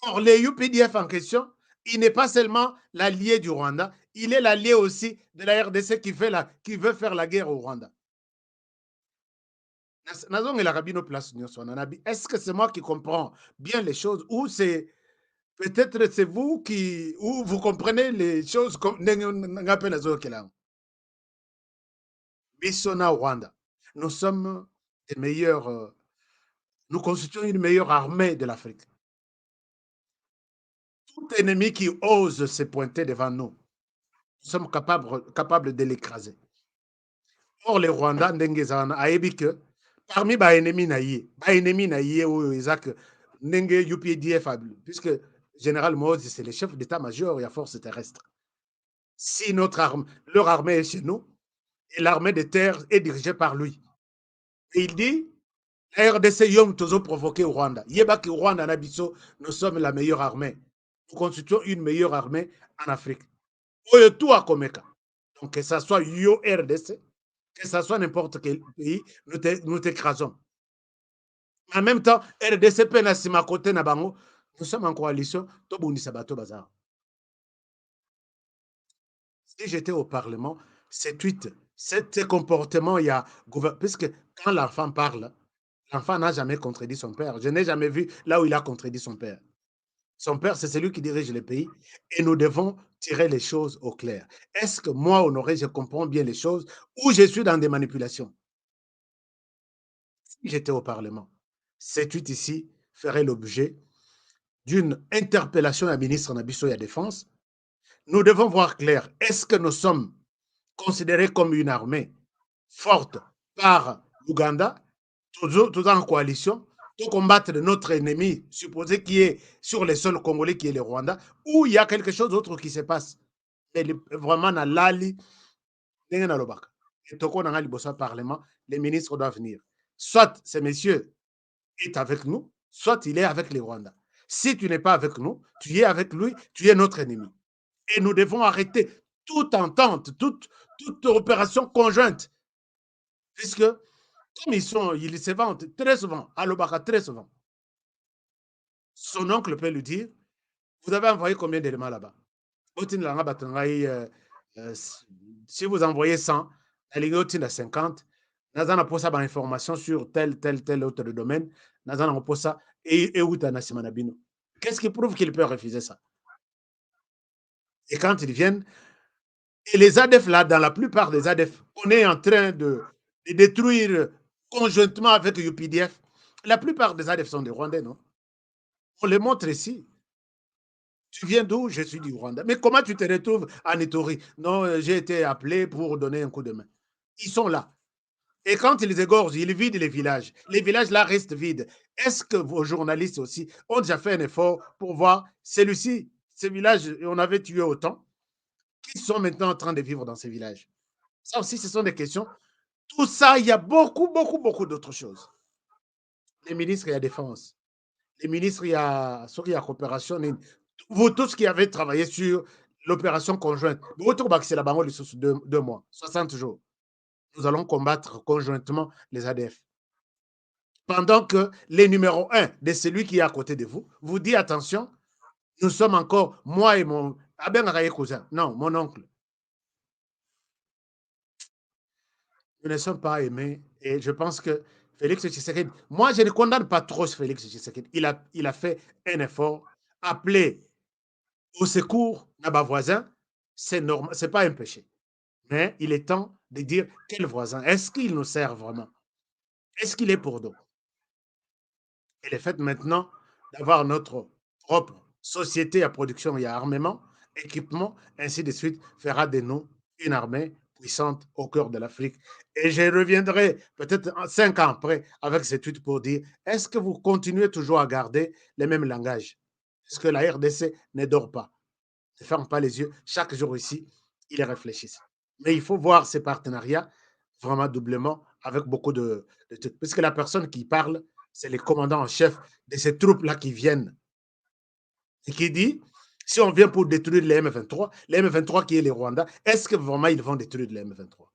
Or, les UPDF en question, il n'est pas seulement l'allié du Rwanda, il est l'allié aussi de la RDC qui veut faire la guerre au Rwanda. Est-ce que c'est moi qui comprends bien les choses ou c'est peut-être c'est vous ou vous comprenez les choses comme Bissona Rwanda. Nous sommes des meilleurs, nous constituons une meilleure armée de l'Afrique. Tout ennemi qui ose se pointer devant nous, nous sommes capables de l'écraser. Or, les Rwandais, parmi les ennemis UPDF, puisque Général Moïse, c'est le chef d'état-major et à force terrestre. Si leur armée est chez nous, et l'armée de terre est dirigée par lui. Et il dit, la RDC Yom Tozo provoqué au Rwanda. Yebaki Rwanda Nabiso, nous sommes la meilleure armée. Nous constituons une meilleure armée en Afrique. Tout à Komeka. Donc, que ce soit Yo RDC, que ce soit n'importe quel pays, nous t'écrasons. En même temps, RDC Penasima côté Nabango, nous sommes en coalition. Si j'étais au Parlement, ces tweets, ces comportements, il y a puisque quand l'enfant parle, l'enfant n'a jamais contredit son père. Je n'ai jamais vu là où il a contredit son père. Son père, c'est celui qui dirige le pays et nous devons tirer les choses au clair. Est-ce que moi, Honoré, je comprends bien les choses ou je suis dans des manipulations? Si j'étais au Parlement, ces tweets ici feraient l'objet d'une interpellation à ministre Nabiso et à Défense. Nous devons voir clair. Est-ce que nous sommes considérés comme une armée forte par l'Ouganda, tout en coalition, pour combattre notre ennemi supposé qui est sur les sols congolais, qui est le Rwanda, ou il y a quelque chose d'autre qui se passe. Mais vraiment, dans l'ali, Parlement, les ministres doivent venir. Soit ce monsieur est avec nous, soit il est avec les Rwandais. Si tu n'es pas avec nous, tu es avec lui, tu es notre ennemi. Et nous devons arrêter toute entente, toute opération conjointe. Puisque, comme ils se vantent très souvent, à l'Obaka très souvent, son oncle peut lui dire, vous avez envoyé combien d'éléments là-bas? Si vous envoyez 100, elle est 50, Nazana posa ba information sur tel autre domaine, Nazana posa et où t'as Nassimanabino. Qu'est-ce qui prouve qu'il peut refuser ça? Et quand ils viennent, et les ADF, là, dans la plupart des ADF, on est en train de détruire conjointement avec UPDF. La plupart des ADF sont des Rwandais, non? On les montre ici. Tu viens d'où? Je suis du Rwanda. Mais comment tu te retrouves en Ituri? Non, j'ai été appelé pour donner un coup de main. Ils sont là. Et quand ils égorgent, ils vident les villages. Les villages là restent vides. Est-ce que vos journalistes aussi ont déjà fait un effort pour voir celui-ci, ces villages, on avait tué autant, qui sont maintenant en train de vivre dans ces villages? Ça aussi, ce sont des questions. Tout ça, il y a beaucoup d'autres choses. Les ministres, il y a défense. Les ministres, il y a coopération. Vous tous qui avez travaillé sur l'opération conjointe, c'est la banque sous 2 mois, 60 jours. Nous allons combattre conjointement les ADF. Pendant que les numéros 1 de celui qui est à côté de vous vous dit attention, nous sommes encore, moi et mon cousin, non, mon oncle. Nous ne sommes pas aimés et je pense que Félix Tshisekedi, moi je ne condamne pas trop Félix Tshisekedi. Il a fait un effort, appelé au secours à ma voisin, c'est normal, c'est pas un péché. Mais il est temps de dire quel voisin, est-ce qu'il nous sert vraiment? Est-ce qu'il est pour nous? Et le fait maintenant d'avoir notre propre société à production et à armement, équipement, ainsi de suite, fera de nous une armée puissante au cœur de l'Afrique. Et je reviendrai peut-être 5 ans après avec cette étude pour dire, est-ce que vous continuez toujours à garder les mêmes langages? Est-ce que la RDC ne dort pas? Ne ferme pas les yeux. Chaque jour ici, ils réfléchissent. Mais il faut voir ces partenariats vraiment doublement avec beaucoup de trucs. Parce que la personne qui parle, c'est le commandant en chef de ces troupes-là qui viennent et qui dit, si on vient pour détruire les M23 qui est les Rwandais, est-ce que vraiment ils vont détruire les M23?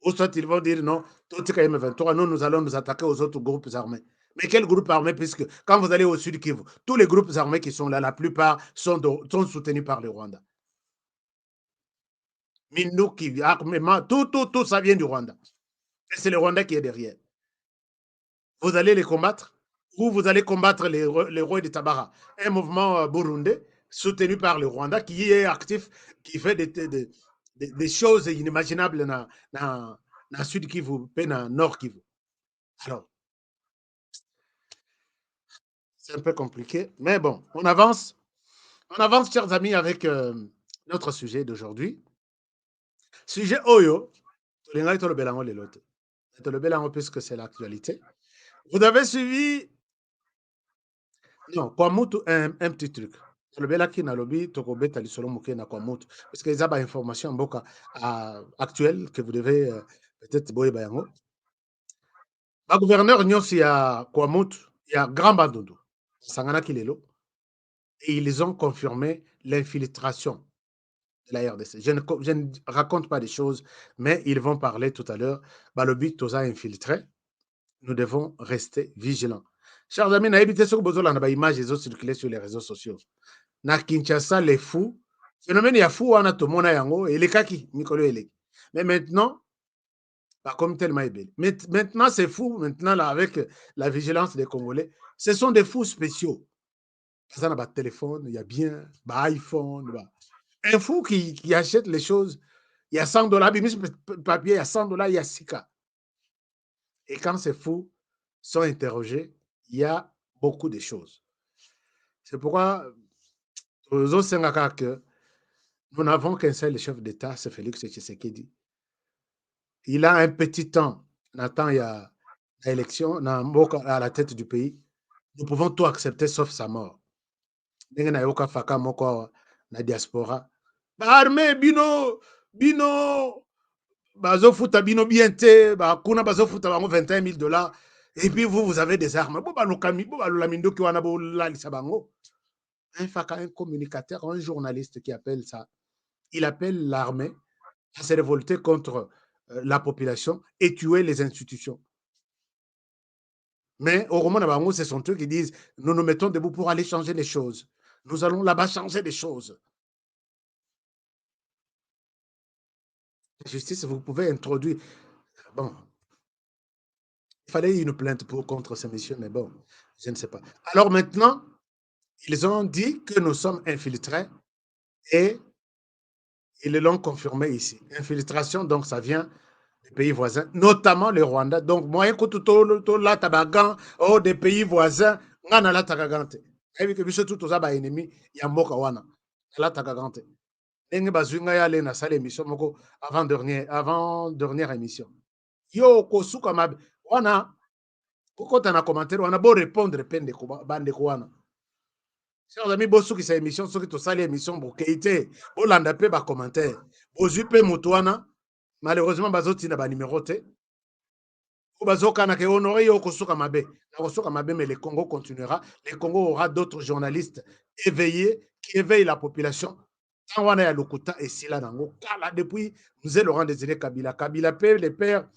Ou soit ils vont dire non, tout est M23, nous allons nous attaquer aux autres groupes armés. Mais quel groupe armé? Puisque quand vous allez au sud Kivu, tous les groupes armés qui sont là, la plupart sont soutenus par les Rwandais. Minuki, armement, tout ça vient du Rwanda. Et c'est le Rwanda qui est derrière. Vous allez les combattre ou vous allez combattre les rois de Tabara, un mouvement burundais soutenu par le Rwanda qui est actif, qui fait des choses inimaginables dans le sud Kivu et dans le nord Kivu. Alors, c'est un peu compliqué, mais bon, on avance. On avance, chers amis, avec notre sujet d'aujourd'hui. Sujet Oyo, puisque c'est l'actualité. Vous avez suivi, non, Kwamutu, un petit truc. Le belaki na lobi tokobeta lisolo muke na Kwamutu, parce que les informations boka actuelles que vous devez peut-être boye bayango. Le gouverneur nyonsi ya Kwamutu, il y a Grand Bandundu, Sangana Kilelo, et ils ont confirmé l'infiltration de la RDC. Je ne raconte pas des choses, mais ils vont parler tout à l'heure. Balobi toza infiltré. Nous devons rester vigilants. Chers amis, n'habitez sur besoin de images et autres circuler sur les réseaux sociaux. Na Kinshasa, les fous, phénomène ya fou wana to mona yango et les kaki mikolo eleki. Mais maintenant, pas comme tellement ébélé. Mais maintenant, c'est fou. Maintenant, là, avec la vigilance des Congolais, ce sont des fous spéciaux. Ça n'a pas de téléphone, il y a bien, bah, iPhone, bah. Un fou qui achète les choses, il y a $100, il met papier, il y a $100, il y a Sika. Et quand ces fous sont interrogés, il y a beaucoup de choses. C'est pourquoi que nous n'avons qu'un seul chef d'État, c'est Félix Tshisekedi. Il a un petit temps, Nathan, il y a l'élection, à la tête du pays. Nous pouvons tout accepter sauf sa mort. Ndenge na yoka faka moko na diaspora. Armée bino bazofuta bino bien te, kuna bazofuta bango $21,000. Et puis vous avez des armes. Un communicateur, un journaliste qui appelle ça, il appelle l'armée à se révolter contre la population et tuer les institutions. Mais au roman d'Abango, ce sont eux qui disent, nous nous mettons debout pour aller changer les choses. Nous allons là-bas changer les choses. La justice, vous pouvez introduire... Bon, il fallait une plainte contre ces messieurs, mais bon, Je ne sais pas. Alors maintenant, ils ont dit que nous sommes infiltrés et ils l'ont confirmé ici. Infiltration, donc ça vient des pays voisins, notamment le Rwanda. Donc, moi, écoute, tout là, tabagan, oh, des pays voisins, on a la tagagante. Et puis que biso tout aux ennemis, il y a mboka wana. La tagagante. Ndenge bazunga ya le na salle émission moko avant dernière émission. Yo kosuka mabe wana kokota na commentaire wana bo répondre pende ko bande ko wana. Chers amis, bo suki sa émission soki to salle émission bo keite bo landa pe ba commentaire. Bo zupe mutu wana malheureusement bazoti na ba numéro te. Bazokana ke honoré yo kosuka mabe. Na kosuka mabe mais le Congo continuera. Le Congo aura d'autres journalistes éveillés qui éveillent la population. Wana ya lokuta et sila nango kala depuis Mzee Laurent Désiré Kabila père les pères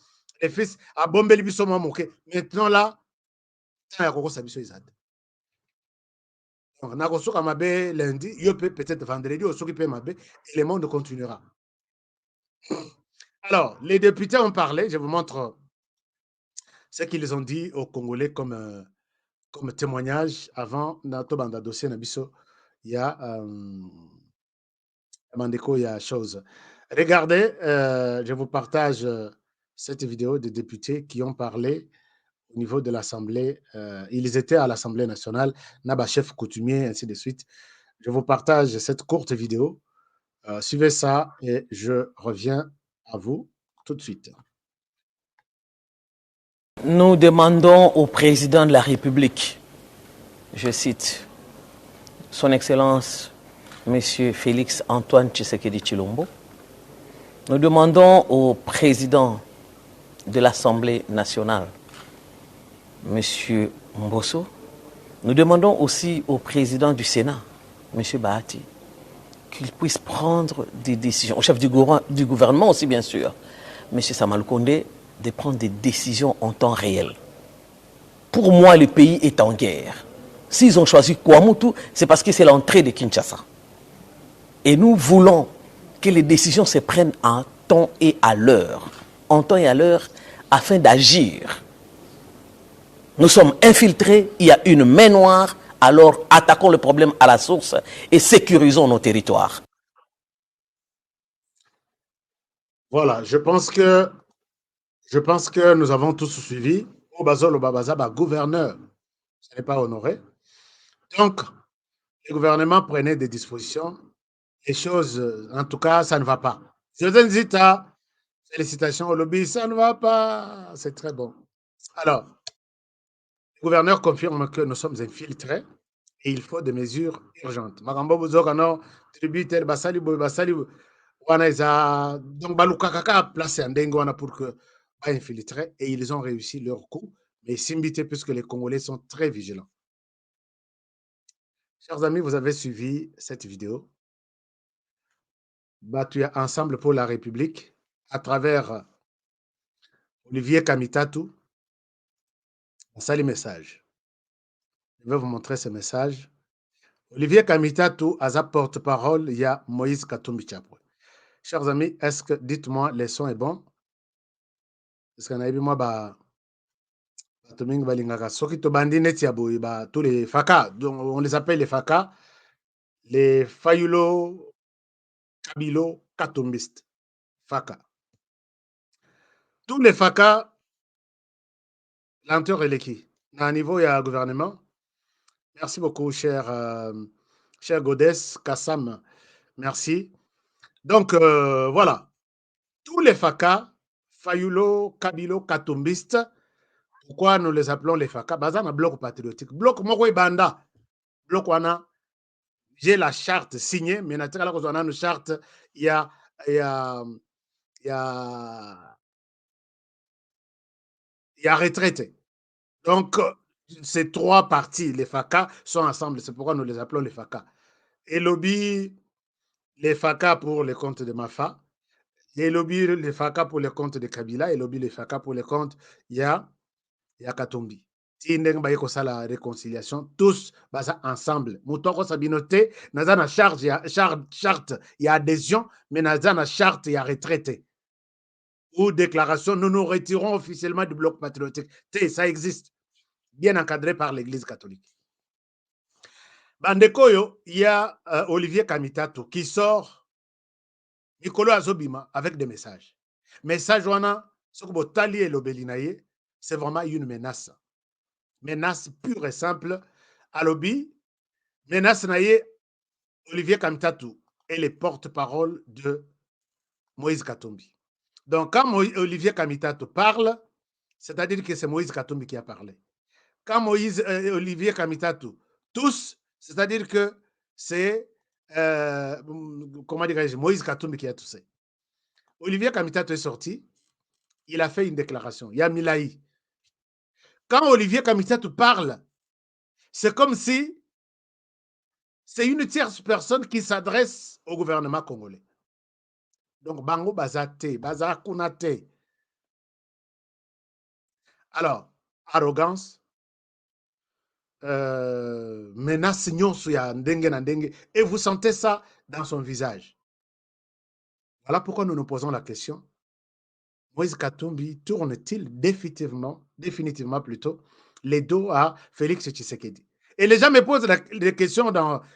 les fils a bombé biso mo moke maintenant là ya koko sabiso izade donc na kosoka mabe lundi yo peut-être vendredi osoki pe mabe et le monde continuera. Alors les députés ont parlé, je vous montre ce qu'ils ont dit aux Congolais comme témoignage avant nato banda dossier na biso ya Mandeko, il y a chose. Regardez, je vous partage cette vidéo des députés qui ont parlé au niveau de l'Assemblée. Ils étaient à l'Assemblée nationale, Naba chef coutumier, ainsi de suite. Je vous partage cette courte vidéo. Suivez ça et je reviens à vous tout de suite. Nous demandons au président de la République, je cite, Son Excellence Monsieur Félix Antoine Tshisekedi Tshilombo, nous demandons au président de l'Assemblée nationale, Monsieur Mbosso, nous demandons aussi au président du Sénat, Monsieur Bahati, qu'il puisse prendre des décisions, au chef du gouvernement aussi bien sûr, Monsieur Samalou Kondé, de prendre des décisions en temps réel. Pour moi, le pays est en guerre. S'ils ont choisi Kouamoutou, c'est parce que c'est l'entrée de Kinshasa. Et nous voulons que les décisions se prennent en temps et à l'heure. En temps et à l'heure, afin d'agir. Nous sommes infiltrés, il y a une main noire, alors attaquons le problème à la source et sécurisons nos territoires. Voilà, je pense que nous avons tous suivi. Obazolo Babazaba, gouverneur, ce n'est pas honoré. Donc, le gouvernement prenait des dispositions. Les choses, en tout cas, ça ne va pas. Zita, félicitations au lobby, ça ne va pas. C'est très bon. Alors, le gouverneur confirme que nous sommes infiltrés et il faut des mesures urgentes. Magambo Bozokano, tributaire, Basali, Basali, Wanaiza, donc Balukakaka placé en Dengoana pour que pas infiltrés et ils ont réussi leur coup. Mais Simbité, puisque les Congolais sont très vigilants. Chers amis, vous avez suivi cette vidéo. Battu ensemble pour la République à travers Olivier Kamitatu. Un salut message. Je vais vous montrer ce message. Olivier Kamitatu, à sa porte-parole, il y a Moïse Katumbi Chapwe. Chers amis, est-ce que, dites-moi, le son est bon? Est-ce qu'on a vu moi, tous les FACA, donc on les appelle les FACA, les Fayulo, Kabilo, Katumbistes. FACA. Tous les FACA, lenteur et l'équipe. À un niveau, il y a un gouvernement. Merci beaucoup, cher Godès, Kassam. Merci. Donc, voilà. Tous les FACA, Fayulo, Kabilo, Katumbistes, pourquoi nous les appelons les FACA? Bazan a bloc patriotique. Bloc Mokwe Banda. Bloc Wana. J'ai la charte signée, mais naturellement, on a une charte, il y a retraité. Donc, ces trois parties, les FACA, sont ensemble. C'est pourquoi nous les appelons les FACA. Et lobby, les FACA pour les comptes de Mafa. Et lobby, les FACA pour les comptes de Kabila. Et lobby, les FACA pour les comptes, il y a Katumbi. Si nous avons la réconciliation, tous ensemble. Nous avons sabinoté, nous avons une charte, il y a adhésion, mais nous avons une charte, il y a retraité. Ou déclaration, nous nous retirons officiellement du bloc patriotique. Ça existe. bien encadré par l'Église catholique. Bandekoyo, il y a Olivier Kamitato qui sort Nicolo Azobima avec des messages. Message wana, Sokobotali et l'Obelinaye, c'est vraiment une menace. Menace pure et simple. Alobi, menace naye, Olivier Kamitato est le porte-parole de Moïse Katumbi. Donc, quand Olivier Kamitato parle, c'est-à-dire que c'est Moïse Katumbi qui a parlé. Quand Olivier Kamitato tousse, c'est-à-dire que c'est comment dirais-je, Moïse Katumbi qui a toussé. Olivier Kamitato est sorti, il a fait une déclaration. Il y a Milaï. Quand Olivier Kamitato parle, c'est comme si c'est une tierce personne qui s'adresse au gouvernement congolais. Donc, Bango Bazate, Bazakunate. Alors, arrogance, menace, et vous sentez ça dans son visage. Voilà pourquoi nous nous posons la question. Moïse Katumbi tourne-t-il définitivement plutôt, les dos à Félix Tshisekedi? Et les gens me posent des questions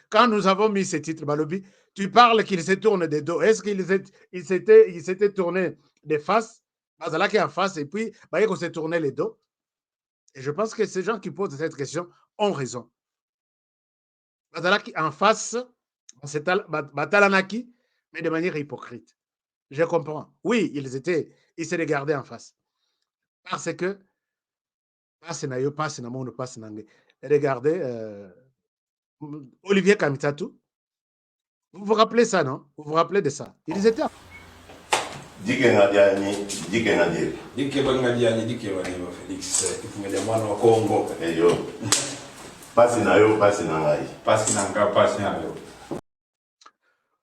quand nous avons mis ce titre, Balobi, tu parles qu'il se tourne des dos. Est-ce qu'il s'était tourné des faces, Bazala qui est en face, et puis il s'est tourné les dos? Et je pense que ces gens qui posent cette question ont raison. Bazala qui en face, c'est Batalanaki, mais de manière hypocrite. Je comprends. Oui, ils se regardaient en face. Parce que, regardez, Olivier Kamitatou, vous vous rappelez ça, non? Vous vous rappelez de ça? Ils étaient en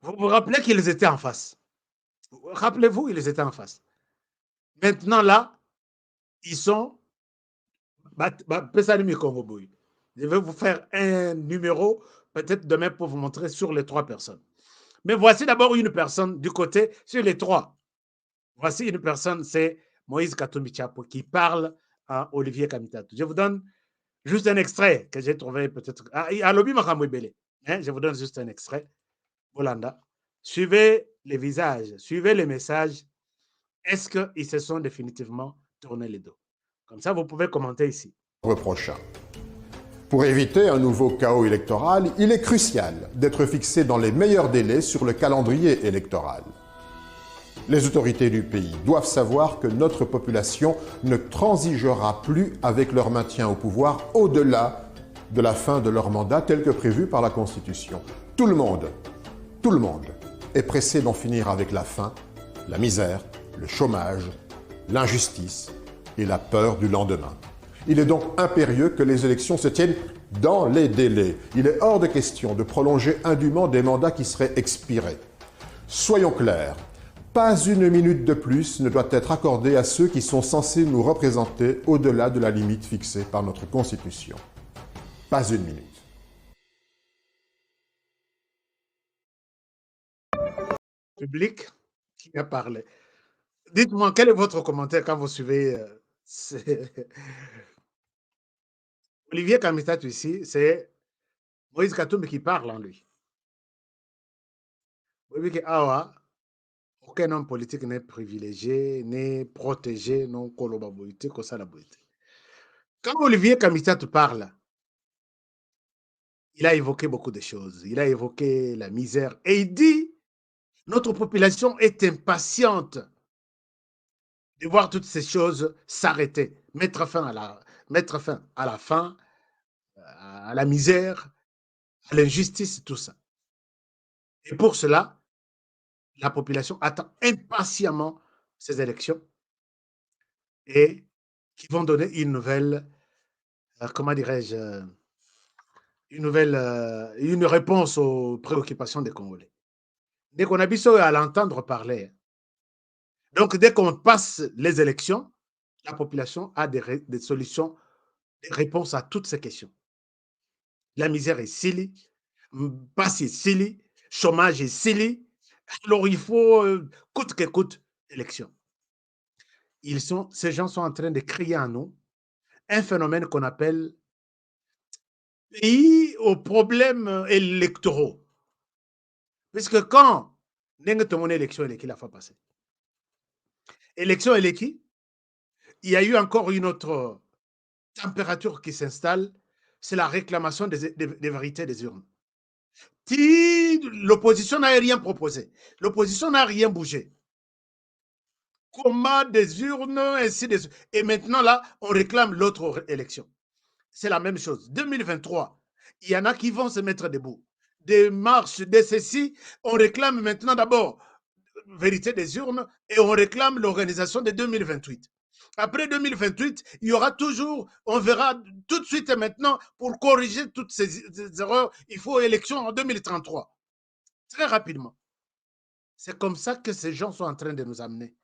Vous vous rappelez qu'ils étaient en face? Rappelez-vous, ils étaient en face. Maintenant, là, ils sont... Je vais vous faire un numéro, peut-être demain, pour vous montrer sur les 3 personnes. Mais voici d'abord une personne du côté, sur les 3. Voici une personne, c'est Moïse Katumbi Tchapo, qui parle à Olivier Kamitatou. Je vous donne juste un extrait que j'ai trouvé peut-être... Je vous donne juste un extrait. Bolanda. Suivez les visages, suivez les messages. Est-ce qu'ils se sont définitivement tournés les dos? Comme ça, vous pouvez commenter ici. Prochain. Pour éviter un nouveau chaos électoral, il est crucial d'être fixé dans les meilleurs délais sur le calendrier électoral. Les autorités du pays doivent savoir que notre population ne transigera plus avec leur maintien au pouvoir au-delà de la fin de leur mandat tel que prévu par la Constitution. Tout le monde est pressé d'en finir avec la faim, la misère, le chômage, l'injustice et la peur du lendemain. Il est donc impérieux que les élections se tiennent dans les délais. Il est hors de question de prolonger indûment des mandats qui seraient expirés. Soyons clairs, pas une minute de plus ne doit être accordée à ceux qui sont censés nous représenter au-delà de la limite fixée par notre Constitution. Pas une minute. Public qui a parlé. Dites-moi, quel est votre commentaire quand vous suivez Olivier Kamitatou ici, c'est Moïse Katumbi qui parle en lui. Aucun homme politique n'est privilégié, n'est protégé, non collaboratif, comme ça la beauté. Quand Olivier Kamitatou parle, il a évoqué beaucoup de choses. Il a évoqué la misère et il dit notre population est impatiente de voir toutes ces choses s'arrêter, mettre fin à la faim, à la misère, à l'injustice, tout ça. Et pour cela, la population attend impatiemment ces élections et qui vont donner une nouvelle, comment dirais-je, une réponse aux préoccupations des Congolais. Dès qu'on a besoin à l'entendre parler, donc dès qu'on passe les élections, la population a des solutions, des réponses à toutes ces questions. La misère est silly, passe est silly, chômage est silly. Alors il faut, coûte que coûte, élection. Ces gens sont en train de crier à nous un phénomène qu'on appelle pays aux problèmes électoraux. Puisque quand ndenge tomoni élection eleki la fois passée, élection eleki, il y a eu encore une autre température qui s'installe, c'est la réclamation des vérités des urnes. Si l'opposition n'a rien proposé, l'opposition n'a rien bougé, comment des urnes, ainsi de suite. Et maintenant, là, on réclame l'autre élection. C'est la même chose. 2023, il y en a qui vont se mettre debout. Des marches, des ceci, on réclame maintenant d'abord vérité des urnes et on réclame l'organisation de 2028. Après 2028, il y aura toujours, on verra tout de suite et maintenant, pour corriger toutes ces erreurs, il faut élection en 2033. Très rapidement. C'est comme ça que ces gens sont en train de nous amener.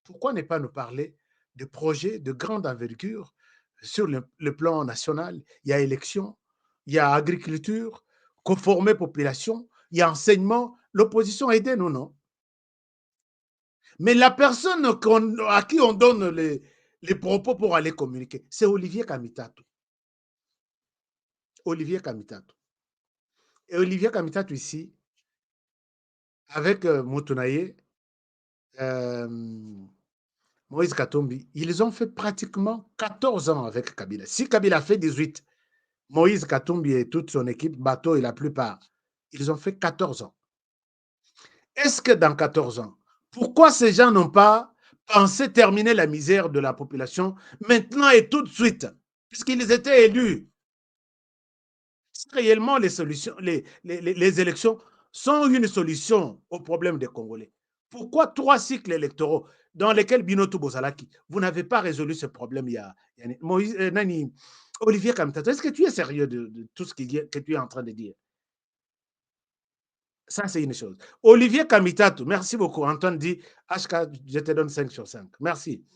Pourquoi ne pas nous parler de projets de grande envergure sur le plan national? Il y a élection, il y a agriculture, conformer population, il y a enseignement. L'opposition a aidé nous, non? Mais la personne à qui on donne les propos pour aller communiquer, c'est Olivier Kamitatou. Olivier Kamitatou. Et Olivier Kamitatou ici, avec Moutunaye, Moïse Katumbi, ils ont fait pratiquement 14 ans avec Kabila. Si Kabila fait 18, Moïse Katumbi et toute son équipe, Bateau et la plupart, ils ont fait 14 ans. Est-ce que dans 14 ans, pourquoi ces gens n'ont pas pensé terminer la misère de la population maintenant et tout de suite, puisqu'ils étaient élus? Si réellement les solutions, les élections sont une solution au problème des Congolais, pourquoi 3 cycles électoraux dans lesquels Binotou Bozalaki, vous n'avez pas résolu ce problème? Olivier Kamitatou, est-ce que tu es sérieux de tout ce que tu es en train de dire? Ça, c'est une chose. Olivier Kamitatou, merci beaucoup. Antoine dit, HK, je te donne 5 sur 5. Merci.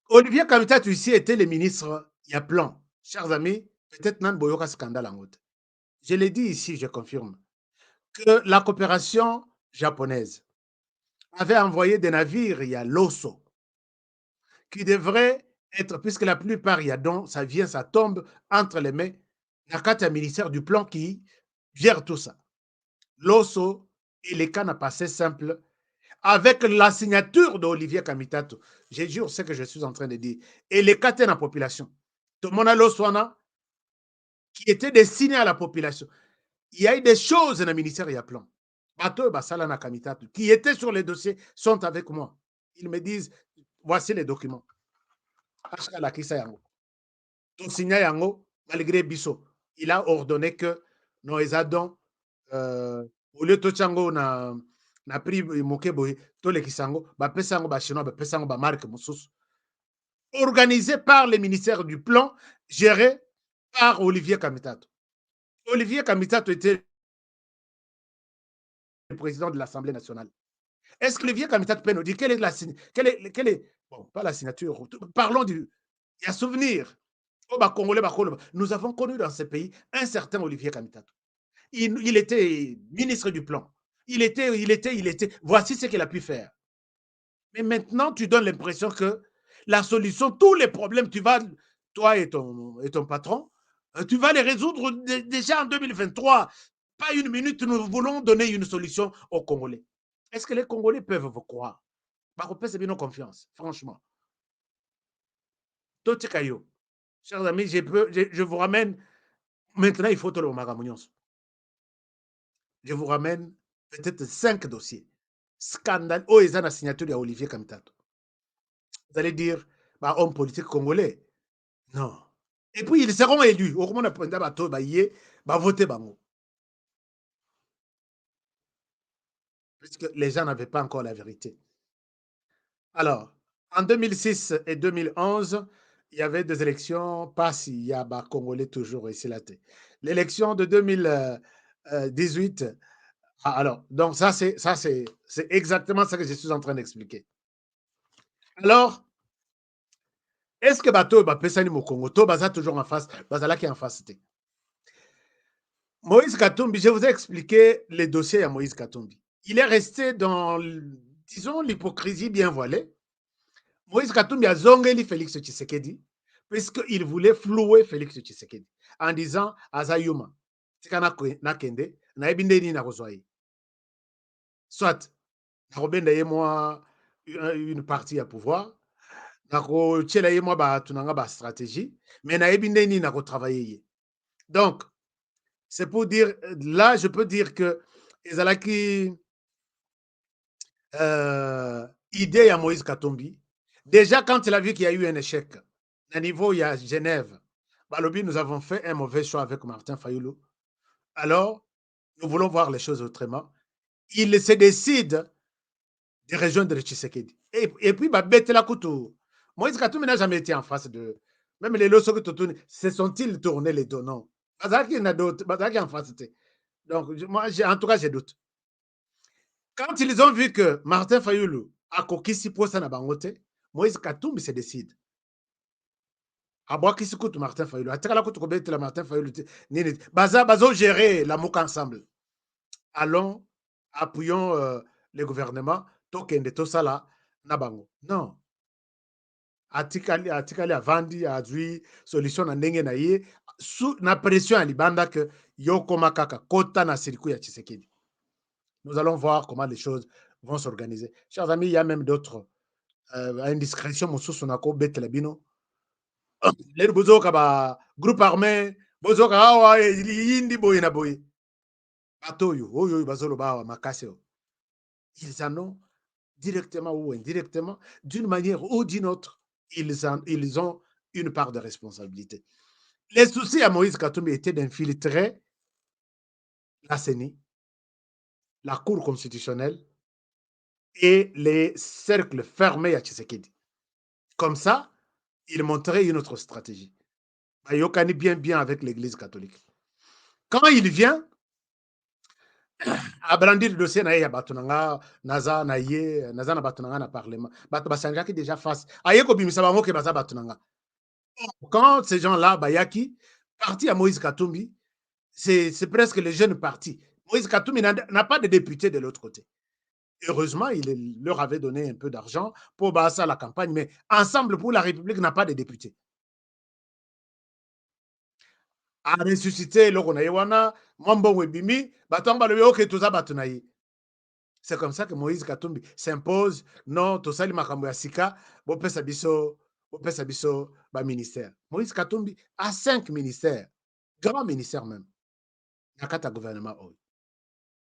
Olivier Kamitatou ici était le ministre, il y a plan. Chers amis, peut-être nan boyoka scandale en route. Je l'ai dit ici, je confirme, que la coopération japonaise avait envoyé des navires, il y a l'Osso, qui devrait être, puisque la plupart, il y a donc, ça vient, ça tombe entre les mains, Nakata ministère du plan qui gère tout ça. L'Osso et les cannes à passer simple, avec la signature d'Olivier Kamitatou. Je jure ce que je suis en train de dire. Et les quatre en population. Tout le monde a l'Osso qui était destiné à la population. Il y a eu des choses dans le ministère, il y a plein. Bateau Basalana Kamitatou, qui étaient sur les dossiers, sont avec moi. Ils me disent, voici les documents. Tout signé yango, malgré Bisso, il a ordonné que nos Ezadons, au lieu de Tochango, na pris Mokeboy, tous les Kisango, Bapesango, Bachinois, Bapesango, Bamarque, Moussous, organisé par le ministère du Plan, géré par Olivier Kamitatou. Olivier Kamitatou était le président de l'Assemblée nationale. Est-ce que Olivier Kamitatou peut nous dire quelle est bon, pas la signature, parlons du, il y a souvenir. Nous avons connu dans ce pays un certain Olivier Kamitatou. Il était ministre du Plan. Il était. Voici ce qu'il a pu faire. Mais maintenant, tu donnes l'impression que la solution, tous les problèmes, tu vas, toi et ton patron, tu vas les résoudre déjà en 2023. Pas une minute, nous voulons donner une solution aux Congolais. Est-ce que les Congolais peuvent vous croire? C'est bien confiance, franchement. Totikayo, chers amis, je vous ramène. Maintenant, il faut tout le Magamounions. Je vous ramène peut-être 5 dossiers. Scandale. Oh, ils ont la signature de Olivier Kamitatou. Vous allez dire, bah, homme politique congolais. Non. Et puis, ils seront élus. Au moment où ils vont voter. Puisque les gens n'avaient pas encore la vérité. Alors, en 2006 et 2011, il y avait des élections, pas s'il y a Congolais toujours ici là. L'élection de 2018, alors, donc ça c'est exactement ce que je suis en train d'expliquer. Alors, est-ce que Bato Bapesani Mokongo, Baza toujours en face, Bazala qui est en face. Moïse Katumbi, je vous ai expliqué les dossiers à Moïse Katumbi. Il est resté dans, disons, l'hypocrisie bien voilée. Moïse Katumbi a zongeli Félix Tshisekedi puisqu'il voulait flouer Félix Tshisekedi en disant Azayuma, Tikana Nakende, Naebindeni Nakozwaye. Soit, Nakobenda ye moi une partie à pouvoir, Nakotiela ye moi ba tunanga ba stratégie, mais Naebindeni Nakotravailler. Donc, c'est pour dire, là, je peux dire que Ezalaki idée à Moïse Katumbi, déjà quand il a vu qu'il y a eu un échec, à niveau il y a Genève, Balobi, nous avons fait un mauvais choix avec Martin Fayoulou. Alors, nous voulons voir les choses autrement. Il se décide de rejoindre Tshisekedi. Et puis, Betela Koutou. Moïse Katumbi n'a jamais été en face de. Même les lots se sont-ils tournés les deux? Non. Bazaki n'a d'autres. Bazaki en face. Donc, moi, en tout cas, j'ai doute. Quand ils ont vu que Martin Fayoulou a coquille si pour ça na bangote, Moïse Katumbi se décide. Aboaki sikout Martin Fayoulou. Atekala koutou kobete la Martin Fayoulou. Bazo gérer la MOUK ensemble. Allons, appuyons le gouvernement. Tokende tosala na bango. Non. Atikali avandi azui solution na ndenge na ye sous na pression à libanda que yoko makaka kota na siriku ya Tshisekedi. Nous allons voir comment les choses vont s'organiser. Chers amis, il y a même d'autres indiscrétions. Moussousou nako betela bino. Les bozoka ba groupe armé, bozoka awa yindi boye na boye. Batoyo, oyo bazolo ba makaseo. Ils en ont directement ou indirectement, d'une manière ou d'une autre, ils ont une part de responsabilité. Les soucis à Moïse Katumbi étaient d'infiltrer la CENI, la Cour constitutionnelle et les cercles fermés à Tshisekedi. Comme ça, il montrait une autre stratégie. Yokani bien avec l'Église catholique. Quand il vient, à brandir le dossier na batunanga naza na batunanga na parlement. Basanga qui déjà face. Ayeko bimisa bango ke baza batunanga. Quand ces gens-là, Bayaki, parti à Moïse Katumbi, c'est presque les jeunes partis. Moïse Katumbi n'a pas de député de l'autre côté. Heureusement, il leur avait donné un peu d'argent pour bâtir la campagne, mais Ensemble pour la République n'a pas de député. A ressuscité l'Okonaïwana, Mambo Webimi, Batamba le Oke Toza Batunaï. C'est comme ça que Moïse Katumbi s'impose. Non, Tosali Makambo Yasika, Bopesa Biso, ministère. Moïse Katumbi a 5 ministères, grands ministères même. Nakata gouvernement.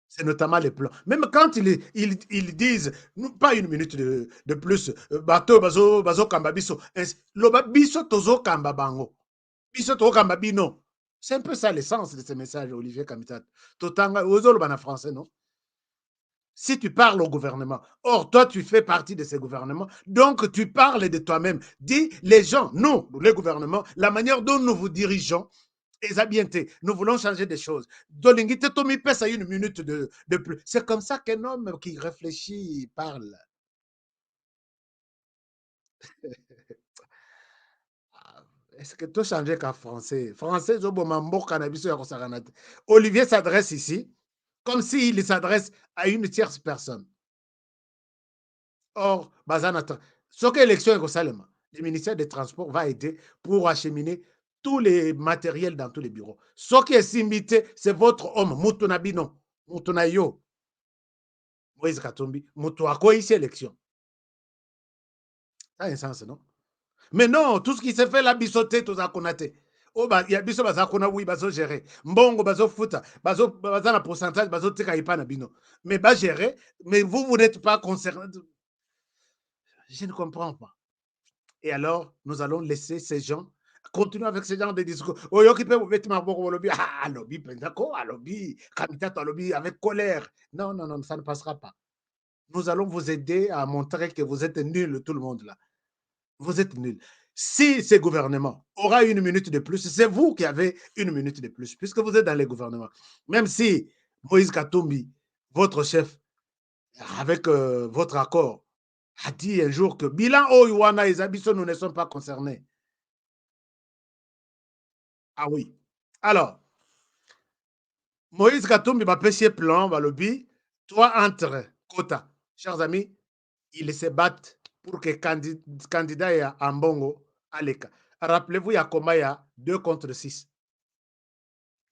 C'est notamment les plans. Même quand ils disent, pas une minute de plus, bateau, bazo, kamba biso, loba biso tozo kamba bango. Biso tozo kamba bino. C'est un peu ça l'essence de ce message, Olivier Kamitat. Totanga, ozolo bana français, non? Si tu parles au gouvernement, or toi tu fais partie de ce gouvernement, donc tu parles de toi-même. Dis les gens, nous, les gouvernements, la manière dont nous vous dirigeons, nous voulons changer des choses. Dolingite Tomi pèse une minute de plus. C'est comme ça qu'un homme qui réfléchit parle. Est-ce que tu changes qu'en français? Français, Olivier s'adresse ici comme s'il s'adresse à une tierce personne. Or, ce que l'élection est Salema, le ministère des Transports va aider pour acheminer tous les matériels dans tous les bureaux. Ce qui est simité, c'est votre homme, Moutonabino, Moutonayo, Moïse Katumbi, Moutouako, ici, élection. Ça a un sens, non? Mais non, tout ce qui se fait là, bisoté, tout ça qu'on a été. Oh, bah, il y a biso baza kona oui bazo gérer. Mbongo bazo futa, bazo na pourcentage bazo tika ipana bino. Mais ba gérer, mais vous n'êtes pas concerné. Je ne comprends pas. Et alors, nous allons laisser ces gens continuer avec ce genre de discours. Oh, yo qui peut vous mettre ma boque au lobby. Ah, lobby, pendako, lobby, kamitato, lobby, avec colère. Non, ça ne passera pas. Nous allons vous aider à montrer que vous êtes nuls, tout le monde là. Vous êtes nuls. Si ce gouvernement aura une minute de plus, c'est vous qui avez une minute de plus, puisque vous êtes dans les gouvernements. Même si Moïse Katumbi, votre chef, avec votre accord, a dit un jour que bilan Oyuana et Zabiso, nous ne sommes pas concernés. Ah oui. Alors, Moïse Katumbi va pêcher plan, va lobby, toi entre quota. Chers amis, ils se battent pour que candidat à Ambongo Aleka. Rappelez-vous, il y a comment il y a 2 contre 6.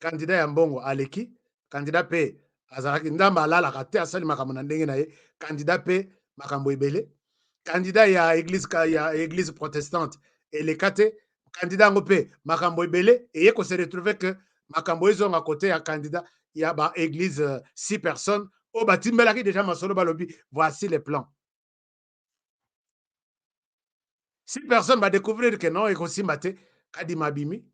Candidat ya mbongo aleki, candidat pe azalaki ndamba alalaka te asali makambo na ndenge na ye, candidat pe makambo ebele. Candidat ya église protestante eleka te, candidat yango pe makambo ebele eye ko se retrouver que makambo ezonga côté ya candidat ya ba église 6 personnes oyo batimbelaki déjà masolo balobi voici les plans. 6 personnes va découvrir que non ekosimba te, Kadima abimi.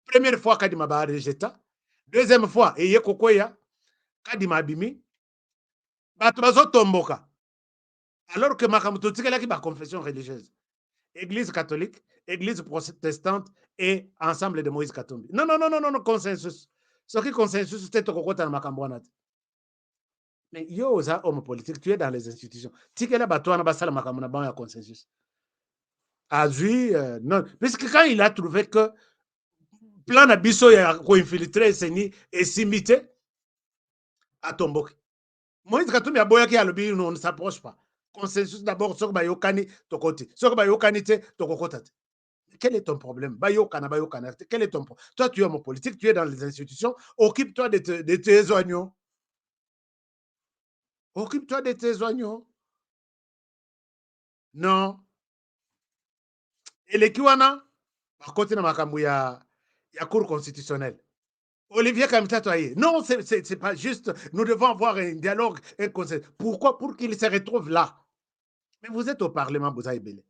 Première fois Kadima ba rejeta, deuxième fois eye kokoya Kadima abimi, bato bazotomboka alors que makambo totikelaki ba confession religieuse, église catholique, église protestante et ensemble de Moïse Katumbi. Non, non, non, non, non, non, consensus. Soki consensus te tokokota na makambo wana te. Mais yo oza homme politique, tu es dans les institutions. Tikela bato wana basala makambo na bango ya consensus. Azui, non, puisque quand il a trouvé que plan na biso ya ko-infiltrer seni esimbi te, atomboki. Moïse Katumbi aboyaki alobi on ne s'approche pas. Consensus d'abord, soki bayokani tokoti. Soki bayokani te tokokota te. Quel est ton problème? Bayokana. Quel est ton problème? Toi, tu es homme politique, tu es dans les institutions, occupe-toi de tes oignons. Occupe-toi de tes oignons. Non. Eleki wana, bakoti na makambo ya cour constitutionnelle. Olivier Kamitato aye. Non, c'est pas juste. Nous devons avoir un dialogue, un conseil. Pourquoi? Pour qu'il se retrouve là. Mais vous êtes au Parlement, vous avez belé.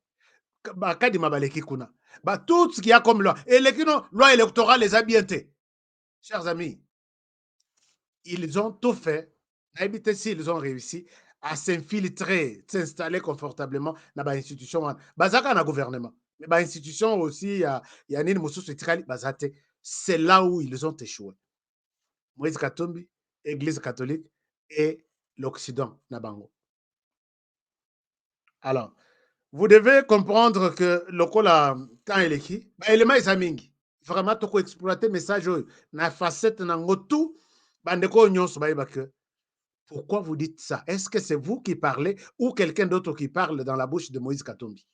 Tout ce qu'il y a comme loi. Et les loi électorale les a bien été. Chers amis, ils ont tout fait. Ils ont réussi à s'infiltrer, s'installer confortablement dans l'institution. Bazaka na gouvernement. Mais l'institution aussi, il y a une moussou bazate. C'est là où ils ont échoué. Moïse Katumbi, Église catholique et l'Occident, Nabango. Alors, vous devez comprendre que le cola temps est qui, élément est mingi. Vraiment, tu peux exploiter le message na facette na ngotu, bandeko nyonso ba que. Pourquoi vous dites ça? Est-ce que c'est vous qui parlez ou quelqu'un d'autre qui parle dans la bouche de Moïse Katumbi?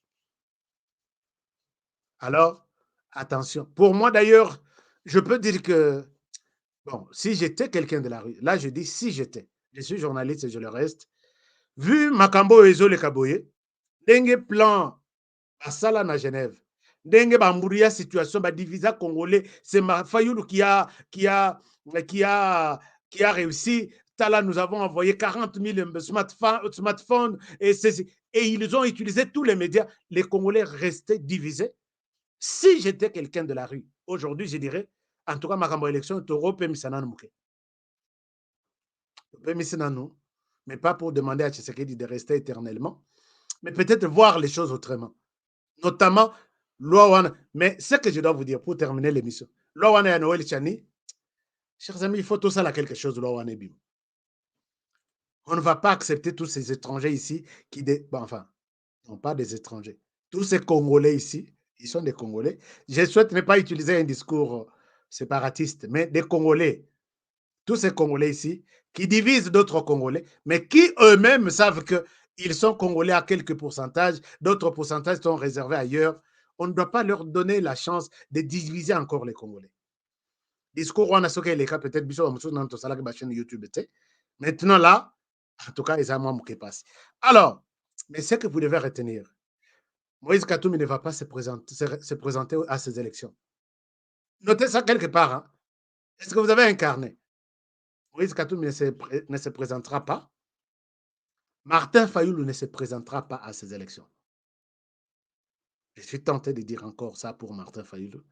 Alors, attention. Pour moi d'ailleurs, je peux dire que bon, si j'étais quelqu'un de la rue, là je dis si j'étais, je suis journaliste et je le reste, vu Makambo Ezo le Kaboye, ndenge plan basala na Genève, ndenge bambouria situation, divisa congolais, c'est Fayoulou qui a réussi. Là, nous avons envoyé 40 000 smartphones et ils ont utilisé tous les médias. Les Congolais restaient divisés. Si j'étais quelqu'un de la rue, aujourd'hui, je dirais, en tout cas, ma élection, mais pas pour demander à Tshisekedi de rester éternellement, mais peut-être voir les choses autrement. Notamment, mais ce que je dois vous dire pour terminer l'émission, Lowana et Noël Chani, chers amis, il faut tout ça là quelque chose, Lowana et Bim. On ne va pas accepter tous ces étrangers ici qui, enfin, non pas des étrangers, tous ces Congolais ici, ils sont des Congolais. Je souhaite ne pas utiliser un discours séparatiste, mais des Congolais, tous ces Congolais ici, qui divisent d'autres Congolais, mais qui eux-mêmes savent qu'ils sont Congolais à quelques pourcentages, d'autres pourcentages sont réservés ailleurs. On ne doit pas leur donner la chance de diviser encore les Congolais. Discours, on a ce qu'il est peut-être dans chaîne YouTube. Maintenant là, en tout cas, ils ont moins qui passe. Alors, mais ce que vous devez retenir, Moïse Katumbi ne va pas se présenter à ces élections. Notez ça quelque part. Hein. Est-ce que vous avez un carnet? Moïse Katumbi ne se présentera pas. Martin Fayoulou ne se présentera pas à ces élections. Je suis tenté de dire encore ça pour Martin Fayoulou.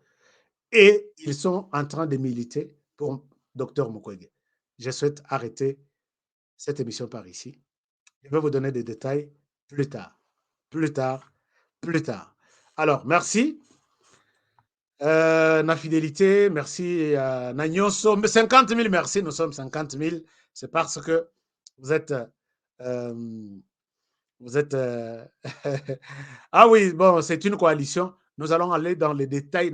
Et ils sont en train de militer pour Dr Mukwege. Je souhaite arrêter cette émission par ici. Je vais vous donner des détails plus tard. Alors, merci. Na fidélité, merci Nagnoso. 50 000, merci, nous sommes 50 000. C'est parce que vous êtes... ah oui, bon, c'est une coalition. Nous allons aller dans les détails.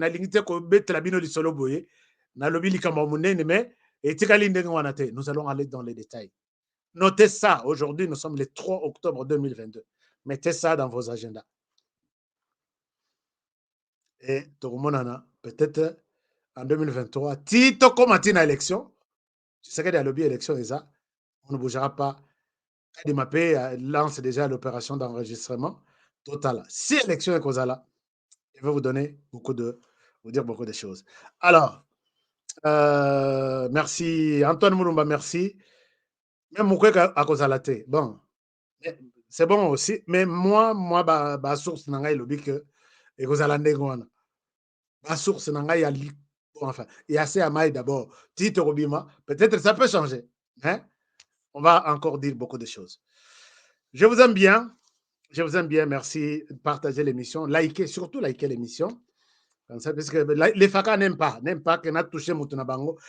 Nous allons aller dans les détails. Notez ça. Aujourd'hui, nous sommes le 3 octobre 2022. Mettez ça dans vos agendas. Et Togomonana, peut-être en 2023, Tito comme à élection, tu sais qu'il y a lobby élection et ça, on ne bougera pas. Kadimapé lance déjà l'opération d'enregistrement total. Si élection est causale, je vais vous donner vous dire beaucoup de choses. Alors, merci. Antoine Mourumba, merci. Même Moukoué à Kozalate. Bon, c'est bon aussi. Mais moi, ma source n'a lobby que et Kozalande Gouana. Ma source n'a pas enfin, il y a assez à maille d'abord. Tito Robima, peut-être ça peut changer. Hein? On va encore dire beaucoup de choses. Je vous aime bien. Je vous aime bien. Merci de partager l'émission. Likez, surtout likez l'émission. Comme ça, parce que les FACA n'aiment pas que nous touché Moutunabango.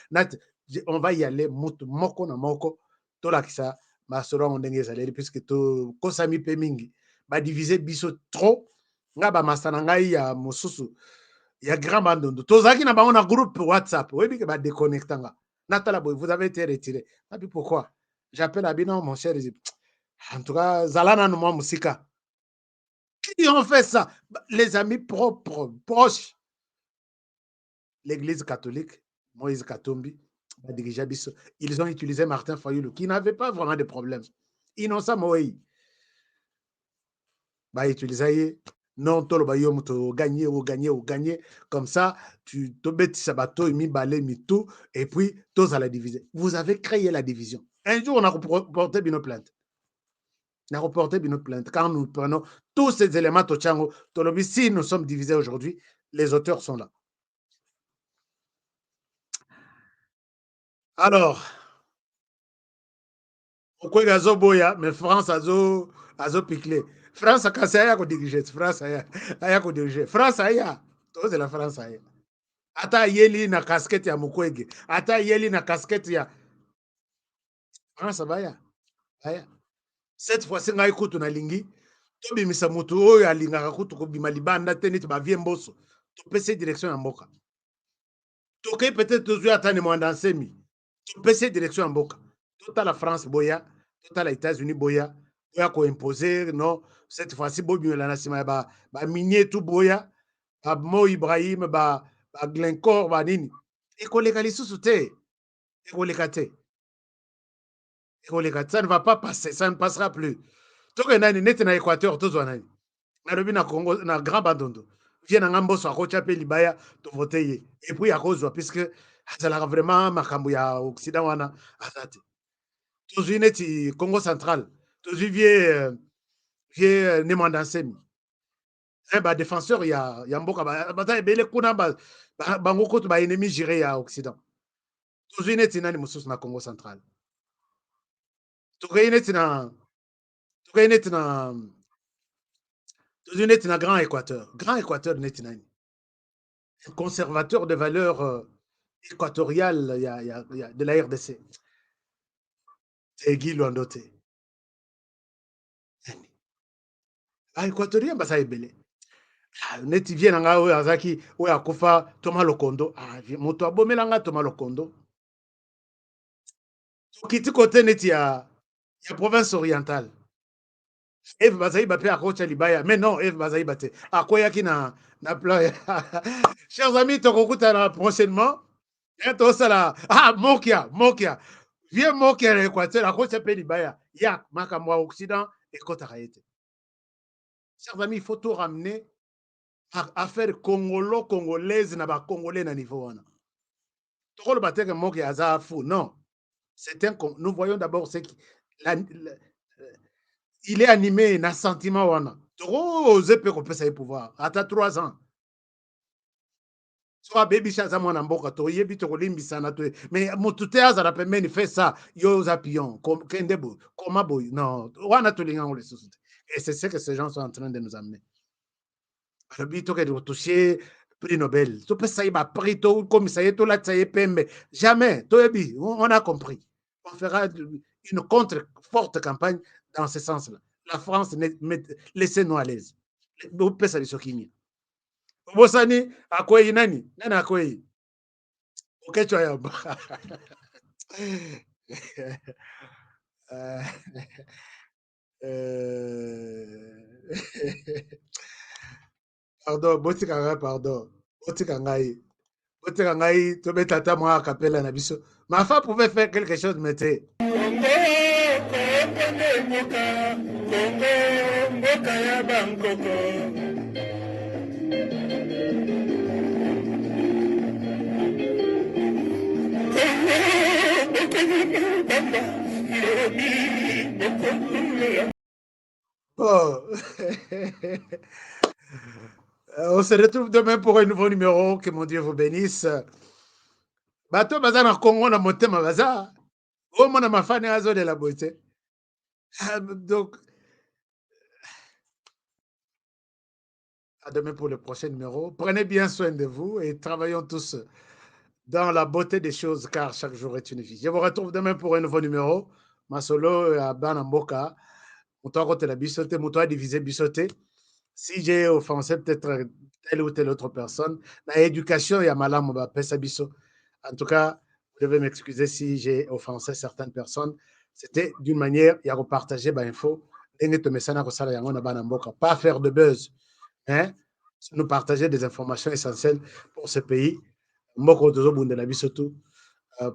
On va y aller, moko na moko. Tout là, ça, ma sera on dengue salé, puisque tout, kosami pemingi, va diviser biso trop. Nga ba masanangai ya mususu. Ya grand bandondo. Tozaki na bango na groupe WhatsApp. Oui, que ba déconnectanga. Natala boy, vous avez été retiré. Ah, puis pourquoi? J'appelle Abinon, mon cher. En tout cas, Zalana no mo musika. Qui ont fait ça? Les amis propres, proches. L'église catholique, Moïse Katumbi, ils ont utilisé Martin Fayoulou, qui n'avait pas vraiment de problème. Innocent Moïse. Bah, utiliser non, tout le gagner. Comme ça, tu te mets sabato, mi balé, mi tout, et puis, tous à la diviser. Vous avez créé la division. Un jour, on a reporté une plainte. On a reporté une plainte. Quand nous prenons tous ces éléments, si nous sommes divisés aujourd'hui, les auteurs sont là. Alors, pourquoi gazo boya, mais France azo piqué. France a cassé à diriger. France a diriger. France a tout c'est la France a. Ata yeli na casquette ya Mukwege. Ata yeli na casquette ya France baya. Aya. Cette fois-ci ngai kutu na lingi. To bimisa mutu oyo alingaka kutu ko bima libanda tenit ba vie mboso. To pese direction ya mboka. To kay peut-être to atane mo ndansemi. To pese direction ya mboka. Tota la France boya. Tota la États-Unis boya. Boya ko imposer non cette fois-ci bobi la nasima ba minier tout boya. Ba Mo Ibrahim ba Glencore ba nini. Ekoleka lisusu te. Ekoleka te. Ça ne va pas passer, ça ne passera plus. Toko nani neti na Équateur tozwa nani. Nalobi na Congo na Grand Bandondo. Viens na ngamboso akocha pe libaya to voter ye. Et puis akozwa puisque azalaka vraiment makambo ya Occident wana azate. Tozwi neti Congo central. Tozwi vie Nemandansemi. Ba défenseur ya mboka ba ebele kuna bango koto ba ennemi géré ya Occident. Tozwi neti nani mususu na Congo central. Tozwi neti na Grand Équateur. Grand Équateur neti nani. Un conservateur de valeurs équatoriales de la RDC. C'est Guy Luandote. Équatorien basa ebele. Neti vie na nga oyo azaki oyo akufa Thomas Lokondo. Moto abomelanga Thomas Lokondo. Okiti côté neti ya province orientale. Eve Bazaï Bapé à Rocha Libaya. Mais non, Eve Bazaï Baté. À quoi yaki na plan. Chers amis, te prochainement. Mokia. Viens Mokia à l'Équateur, à Rocha Libaya. Ya, Makamwa Occident et Kota Haïti. Chers amis, il faut tout ramener à affaire congolaise, na congolais na niveau. Tokolo Baté Mokia Aza fou. Non. Nous voyons d'abord ce qui. Il est animé d'un sentiment wana. Trop zepe ko pesa pouvoir. Ata 3 ans. Soit baby chaza mwana mboka to yebi to kolimbisa na to. Mais mutute azara pembeni fait ça. Yo zapion comme kendebo. Comment boy. Non, wana to linga ngole susute. Et c'est ce que ces gens sont en train de nous amener. Alors bito ke de toucher prix Nobel. To pesa iba prix to comme ça yeto la tsaye pembe. Jamais. To yebi, on a compris. On fera une forte campagne dans ce sens-là. La France, laissez-nous à l'aise. Vous pouvez savoir ce qu'il y a. Vous savez, à quoi il y a nani? Nani à quoi il y a? Ok, tu as Pardon, pardon. Botika ngai, to betata moi capella na biso. Ma femme pouvait faire quelque chose, mais t'es. Bon. On se retrouve demain pour un nouveau numéro. Que mon Dieu vous bénisse. Bato baza na Congo na motema baza. Oh mon amafane azo de la beauté. Donc, à demain pour le prochain numéro. Prenez bien soin de vous et travaillons tous dans la beauté des choses car chaque jour est une vie. Je vous retrouve demain pour un nouveau numéro. Masolo à Banamboka. Moutoua la bisoté, moutoua divisé bisoté. Si j'ai offensé peut-être telle ou telle autre personne, l'éducation, il y a malam, en tout cas, vous devez m'excuser si j'ai offensé certaines personnes. C'était d'une manière, il y a repartagé l'info, pas faire de buzz, hein? Nous partager des informations essentielles pour ce pays.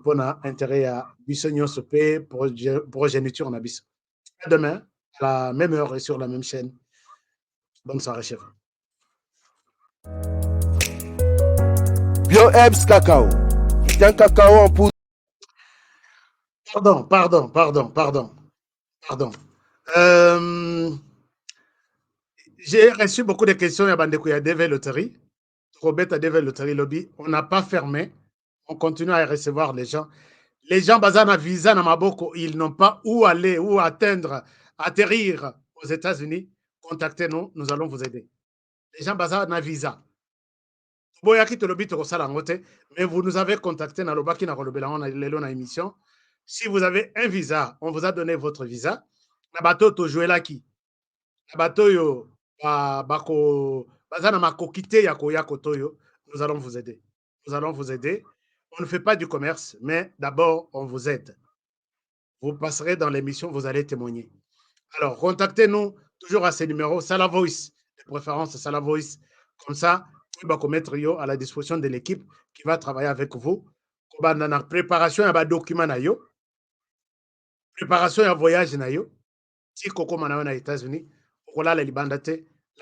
Pour l'intérêt à Bissonio ce pays, progéniture en abysse. À demain, à la même heure et sur la même chaîne. Bonne soirée, chef. BioHerbs Cacao. C'est un cacao en poudre. Pardon. J'ai reçu beaucoup de questions. Il y a DV Loterie. Robert a DV Loterie Lobby. On n'a pas fermé. On continue à recevoir les gens. Les gens, bazana visa na maboko, ils n'ont pas où aller, où atterrir aux États-Unis. Contactez-nous, nous allons vous aider. Les gens bazar na visa. Mais vous nous avez contacté dans le émission. Si vous avez un visa, on vous a donné votre visa. Na bateau to jouer là qui. Na bateau yo bako bazana makokite yako yako toyo. Nous allons vous aider. On ne fait pas du commerce, mais d'abord on vous aide. Vous passerez dans l'émission, vous allez témoigner. Alors, contactez-nous toujours à ces numéros, Sala Voice, de préférence Sala Voice. Comme ça, vous pouvez mettre à la disposition de l'équipe qui va travailler avec vous. Dans la préparation, il y a des documents. Préparation, il y a voyage. Si Coco Manawa aux États-Unis, la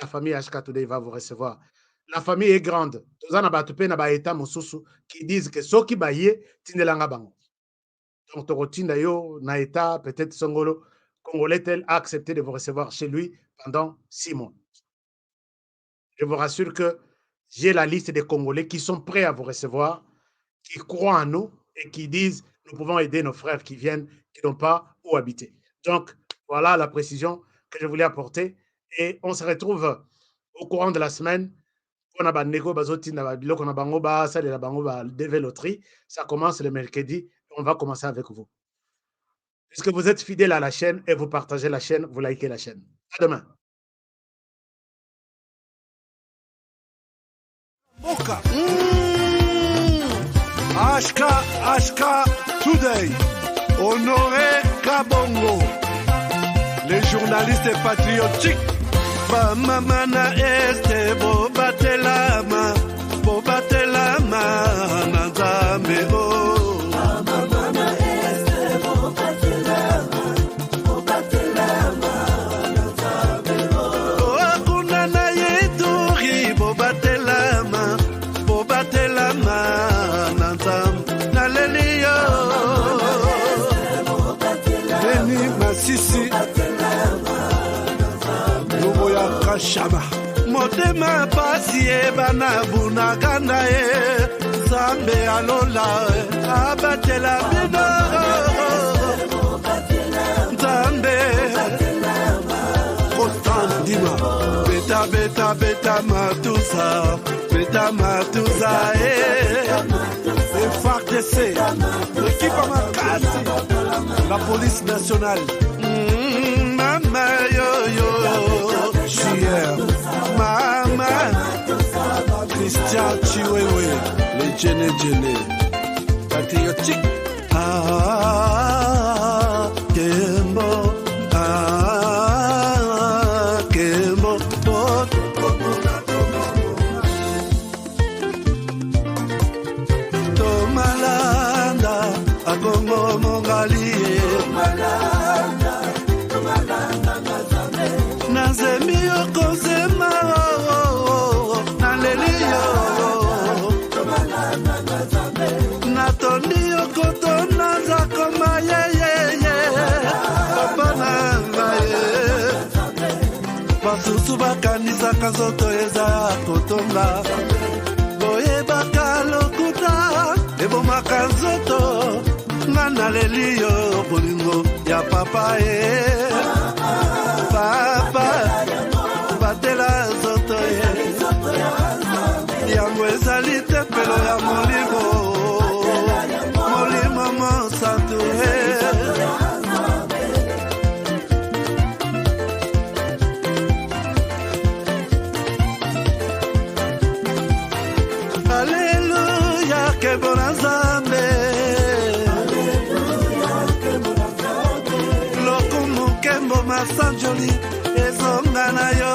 famille HK Today va vous recevoir. La famille est grande. Qui disent que ceux qui baillent, donc, peut-être Songolo, Congolais tel a accepté de vous recevoir chez lui pendant 6 mois. Je vous rassure que j'ai la liste des Congolais qui sont prêts à vous recevoir, qui croient en nous et qui disent nous pouvons aider nos frères qui viennent, qui n'ont pas où habiter. Donc, voilà la précision que je voulais apporter. Et on se retrouve au courant de la semaine. Ça commence le mercredi. On va commencer avec vous. Puisque vous êtes fidèles à la chaîne et vous partagez la chaîne, vous likez la chaîne. À demain. HK Today, Honoré Kabongo, les journalistes patriotiques. Bamamana este bobatelama nanzambe o. Bamamana este bobatelama nanzambe o. Akuna na yeduri bobatelama nanzambe nalelio. Beni Masisi. Kashama motema pasi bana bunaganda zambe alola abatela bino zambe Constant Dima beta matusa FARDC l'équipe Makasi la police nationale mama yo Chier, Mama, Christian Chiwewe, les Djene, patriotique. Kembo, ebomaka nzoto eza kotonga boyebaka lokuta ebomaka nzoto nga naleli yo bolingo ya papa ye papa batela nzoto ye yango ezali tempelo ya molimo molimo mosantu Alléluia, que bon ensemble. Lokumu kembo masanjoli ezonga na yo